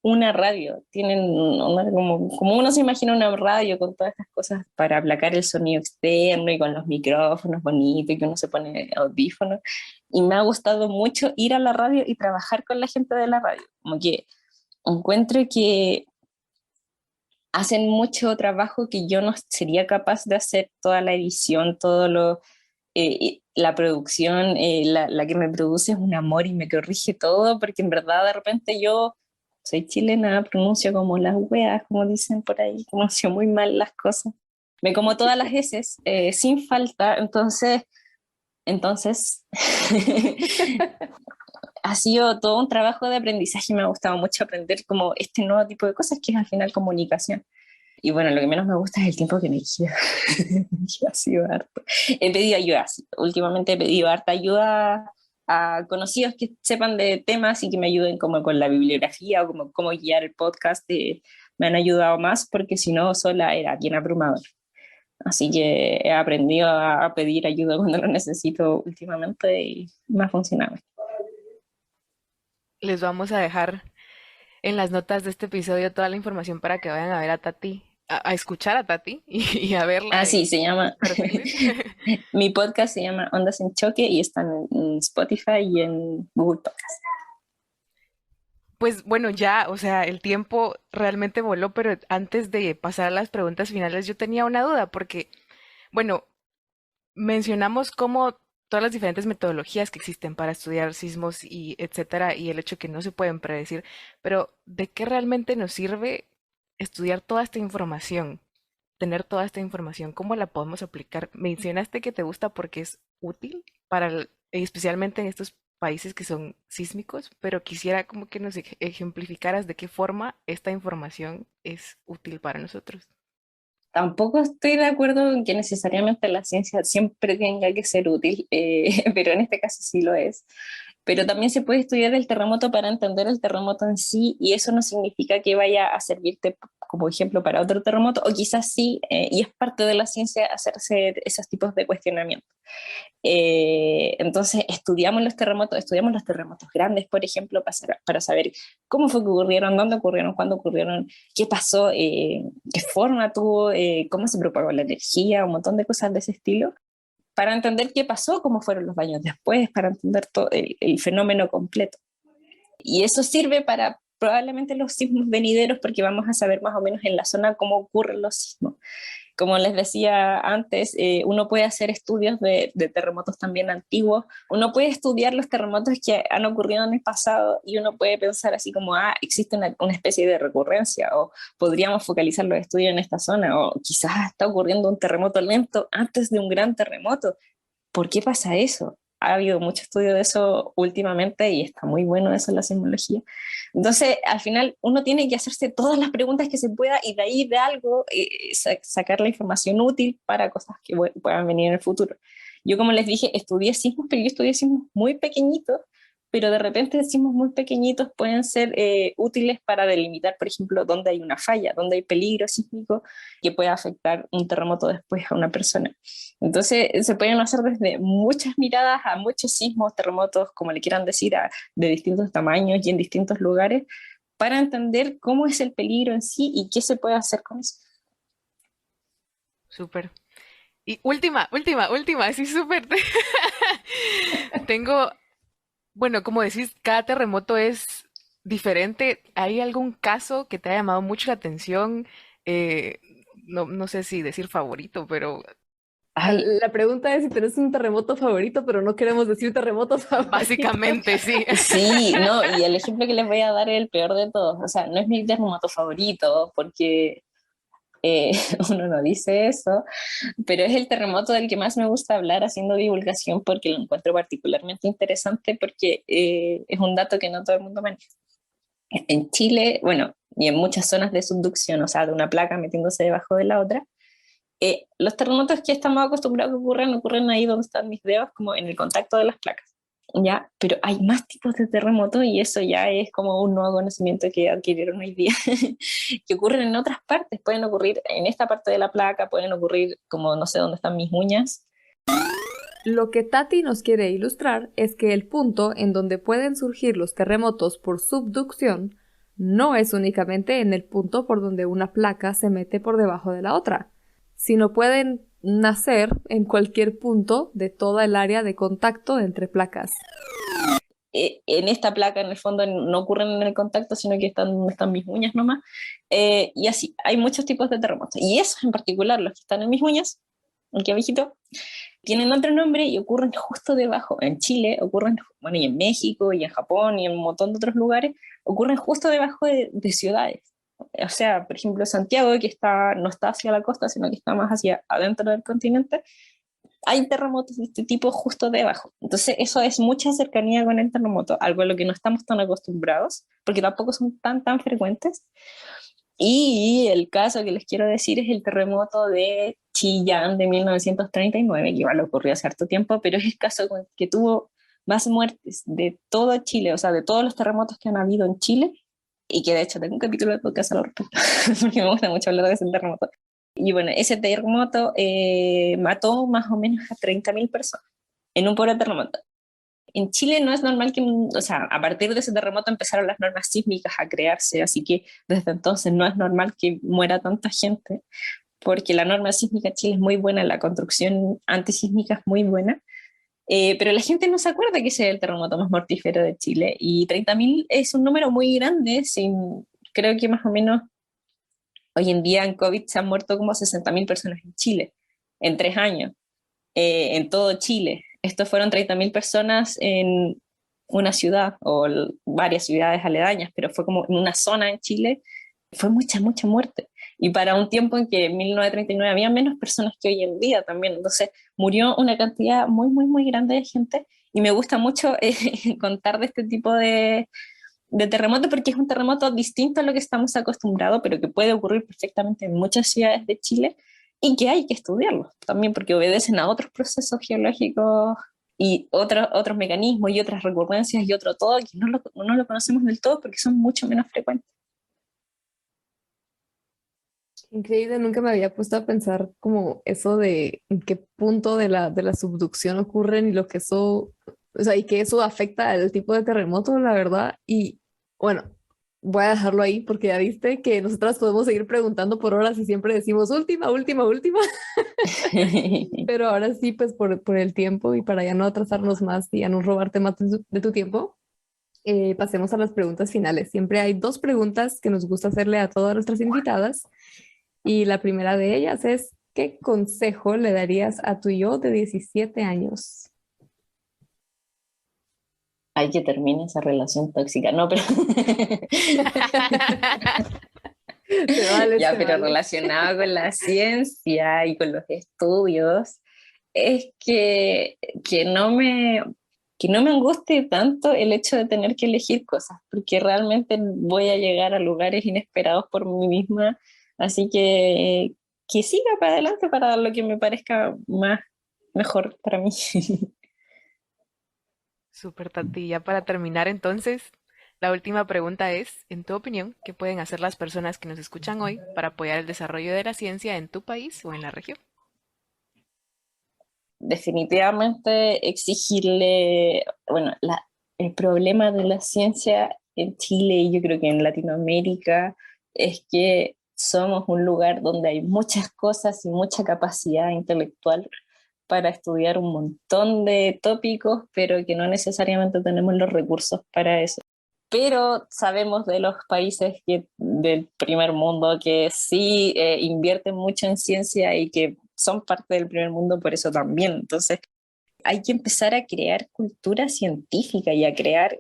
S4: una radio, tienen como uno se imagina una radio con todas estas cosas para aplacar el sonido externo y con los micrófonos bonitos y que uno se pone audífonos. Y me ha gustado mucho ir a la radio y trabajar con la gente de la radio. Como que encuentro que hacen mucho trabajo que yo no sería capaz de hacer, toda la edición, la producción, la que me produce es un amor y me corrige todo, porque en verdad de repente yo soy chilena, pronuncio como las weas, como dicen por ahí, pronuncio muy mal las cosas. Me como todas las veces, sin falta, entonces ha sido todo un trabajo de aprendizaje, me ha gustado mucho aprender como este nuevo tipo de cosas que es al final comunicación. Y bueno, lo que menos me gusta es el tiempo que me queda. Yo ha sido harto. He pedido ayuda, sí. Últimamente he pedido harta ayuda a conocidos que sepan de temas y que me ayuden como con la bibliografía o como cómo guiar el podcast. Me han ayudado más porque si no sola era bien abrumador. Así que he aprendido a pedir ayuda cuando lo necesito últimamente y me ha funcionado.
S5: Les vamos a dejar en las notas de este episodio toda la información para que vayan a ver a Tati, a escuchar a Tati y a verla
S4: Sí, se llama.
S5: perfiles.
S4: Mi podcast se llama Ondas en Choque y están en Spotify y en Google Podcast.
S5: Pues bueno, ya, o sea, el tiempo realmente voló, pero antes de pasar a las preguntas finales, yo tenía una duda, porque, bueno, mencionamos cómo todas las diferentes metodologías que existen para estudiar sismos y etcétera, y el hecho que no se pueden predecir, pero ¿de qué realmente nos sirve estudiar toda esta información? Tener toda esta información, ¿cómo la podemos aplicar? Mencionaste que te gusta porque es útil especialmente en estos países que son sísmicos, pero quisiera como que nos ejemplificaras de qué forma esta información es útil para nosotros.
S4: Tampoco estoy de acuerdo en que necesariamente la ciencia siempre tenga que ser útil, pero en este caso sí lo es. Pero también se puede estudiar el terremoto para entender el terremoto en sí, y eso no significa que vaya a servirte como ejemplo para otro terremoto, o quizás sí, y es parte de la ciencia hacerse esos tipos de cuestionamientos. Entonces estudiamos los terremotos grandes, por ejemplo, para saber cómo fue que ocurrieron, dónde ocurrieron, cuándo ocurrieron, qué pasó, qué forma tuvo, cómo se propagó la energía, un montón de cosas de ese estilo, para entender qué pasó, cómo fueron los daños después, para entender todo el fenómeno completo. Y eso sirve para probablemente los sismos venideros, porque vamos a saber más o menos en la zona cómo ocurren los sismos. Como les decía antes, uno puede hacer estudios de terremotos también antiguos, uno puede estudiar los terremotos que han ocurrido en el pasado y uno puede pensar así como, existe una especie de recurrencia, o podríamos focalizar los estudios en esta zona, o quizás está ocurriendo un terremoto lento antes de un gran terremoto. ¿Por qué pasa eso? Ha habido mucho estudio de eso últimamente y está muy bueno eso en la sismología. Entonces, al final, uno tiene que hacerse todas las preguntas que se pueda y de ahí de algo sacar la información útil para cosas que puedan venir en el futuro. Yo, como les dije, estudié sismos, pero yo estudié sismos muy pequeñitos, pero de repente sismos muy pequeñitos pueden ser útiles para delimitar, por ejemplo, dónde hay una falla, dónde hay peligro sísmico que pueda afectar un terremoto después a una persona. Entonces se pueden hacer desde muchas miradas a muchos sismos, terremotos, como le quieran decir, de distintos tamaños y en distintos lugares, para entender cómo es el peligro en sí y qué se puede hacer con eso.
S5: Súper. Y última, sí, súper. Tengo, bueno, como decís, cada terremoto es diferente. ¿Hay algún caso que te haya llamado mucho la atención? Eh, no sé si decir favorito, pero
S4: Ay,
S1: La pregunta es si tenés un terremoto favorito, pero no queremos decir terremotos favoritos.
S5: básicamente sí.
S4: sí, no, y el ejemplo que les voy a dar es el peor de todos. O sea, no es mi terremoto favorito, porque eh, uno no dice eso, pero es el terremoto del que más me gusta hablar haciendo divulgación, porque lo encuentro particularmente interesante, porque es un dato que no todo el mundo maneja. En Chile, bueno, y en muchas zonas de subducción, o sea, de una placa metiéndose debajo de la otra, los terremotos que estamos acostumbrados a que ocurren ahí donde están mis dedos, como en el contacto de las placas. ¿Ya? Pero hay más tipos de terremotos y eso ya es como un nuevo conocimiento que adquirieron hoy día, que ocurren en otras partes, pueden ocurrir en esta parte de la placa, pueden ocurrir como no sé dónde están mis uñas.
S1: Lo que Tati nos quiere ilustrar es que el punto en donde pueden surgir los terremotos por subducción no es únicamente en el punto por donde una placa se mete por debajo de la otra, sino pueden nacer en cualquier punto de toda el área de contacto entre placas.
S4: En esta placa en el fondo no ocurren en el contacto, sino que están donde están mis uñas nomás. Y así, hay muchos tipos de terremotos. Y esos en particular, los que están en mis uñas, aquí abajito, tienen otro nombre y ocurren justo debajo. En Chile ocurren, bueno, y en México, y en Japón, y en un montón de otros lugares, ocurren justo debajo de ciudades. O sea, por ejemplo, Santiago, que no está hacia la costa, sino que está más hacia adentro del continente, hay terremotos de este tipo justo debajo. Entonces, eso es mucha cercanía con el terremoto, algo a lo que no estamos tan acostumbrados, porque tampoco son tan frecuentes. Y el caso que les quiero decir es el terremoto de Chillán de 1939, que igual ocurrió hace harto tiempo, pero es el caso que tuvo más muertes de todo Chile, o sea, de todos los terremotos que han habido en Chile, y que de hecho tengo un capítulo de podcast al respecto, porque me gusta mucho hablar de ese terremoto. Y bueno, ese terremoto mató más o menos a 30.000 personas en un puro terremoto. En Chile no es normal que, o sea, a partir de ese terremoto empezaron las normas sísmicas a crearse, así que desde entonces no es normal que muera tanta gente, porque la norma sísmica en Chile es muy buena, la construcción antisísmica es muy buena, pero la gente no se acuerda que ese es el terremoto más mortífero de Chile, y 30.000 es un número muy grande, creo que más o menos hoy en día en COVID se han muerto como 60.000 personas en Chile, en 3 años, en todo Chile. Estos fueron 30.000 personas en una ciudad o varias ciudades aledañas, pero fue como en una zona en Chile, fue mucha muerte. Y para un tiempo en que en 1939 había menos personas que hoy en día también, entonces murió una cantidad muy grande de gente y me gusta mucho contar de este tipo de terremoto porque es un terremoto distinto a lo que estamos acostumbrados, pero que puede ocurrir perfectamente en muchas ciudades de Chile y que hay que estudiarlo también porque obedecen a otros procesos geológicos y otros mecanismos y otras recurrencias y otro todo que no lo conocemos del todo porque son mucho menos frecuentes.
S1: Increíble, nunca me había puesto a pensar como eso de en qué punto de la subducción ocurren y lo que eso, o sea, y que eso afecta al tipo de terremoto, la verdad. Y bueno, voy a dejarlo ahí porque ya viste que nosotras podemos seguir preguntando por horas y siempre decimos última, última, última. Pero ahora sí, pues por el tiempo y para ya no atrasarnos más y ya no robarte más de tu tiempo, pasemos a las preguntas finales. Siempre hay dos preguntas que nos gusta hacerle a todas nuestras invitadas. Y la primera de ellas es, ¿qué consejo le darías a tu yo de 17 años?
S4: Hay que termine esa relación tóxica. No, pero
S1: Se vale,
S4: ya,
S1: se
S4: pero
S1: vale.
S4: relacionado con la ciencia y con los estudios, es que no me angustie tanto el hecho de tener que elegir cosas, porque realmente voy a llegar a lugares inesperados por mí misma, así que siga para adelante para lo que me parezca más mejor para mí.
S5: Súper, Tati. Ya para terminar, entonces, la última pregunta es, en tu opinión, ¿qué pueden hacer las personas que nos escuchan hoy para apoyar el desarrollo de la ciencia en tu país o en la región?
S4: Definitivamente exigirle, bueno, el problema de la ciencia en Chile y yo creo que en Latinoamérica es que somos un lugar donde hay muchas cosas y mucha capacidad intelectual para estudiar un montón de tópicos, pero que no necesariamente tenemos los recursos para eso. Pero sabemos de los países del primer mundo que sí invierten mucho en ciencia y que son parte del primer mundo por eso también. Entonces hay que empezar a crear cultura científica y a crear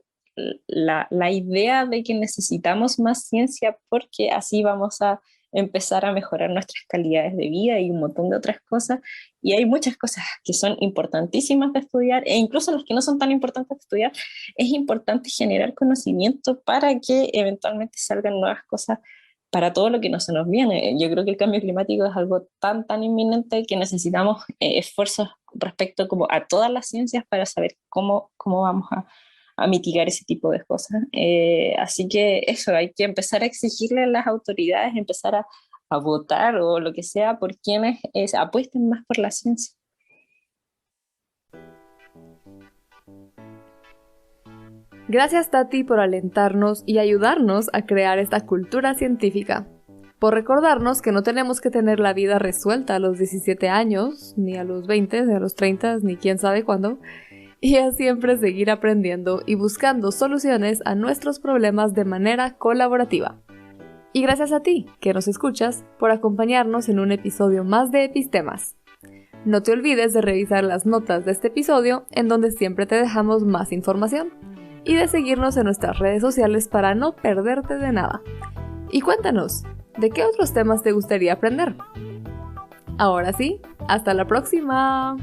S4: la idea de que necesitamos más ciencia porque así vamos a empezar a mejorar nuestras calidades de vida y un montón de otras cosas. Y hay muchas cosas que son importantísimas de estudiar e incluso las que no son tan importantes de estudiar, es importante generar conocimiento para que eventualmente salgan nuevas cosas para todo lo que no se nos viene. Yo creo que el cambio climático es algo tan inminente que necesitamos esfuerzos respecto como a todas las ciencias para saber cómo vamos a mitigar ese tipo de cosas. Así que eso, hay que empezar a exigirle a las autoridades, empezar a votar o lo que sea por quienes apuesten más por la ciencia.
S1: Gracias, Tati, por alentarnos y ayudarnos a crear esta cultura científica. Por recordarnos que no tenemos que tener la vida resuelta a los 17 años, ni a los 20, ni a los 30, ni quién sabe cuándo, y a siempre seguir aprendiendo y buscando soluciones a nuestros problemas de manera colaborativa. Y gracias a ti, que nos escuchas, por acompañarnos en un episodio más de Epistemas. No te olvides de revisar las notas de este episodio, en donde siempre te dejamos más información, y de seguirnos en nuestras redes sociales para no perderte de nada. Y cuéntanos, ¿de qué otros temas te gustaría aprender? Ahora sí, hasta la próxima.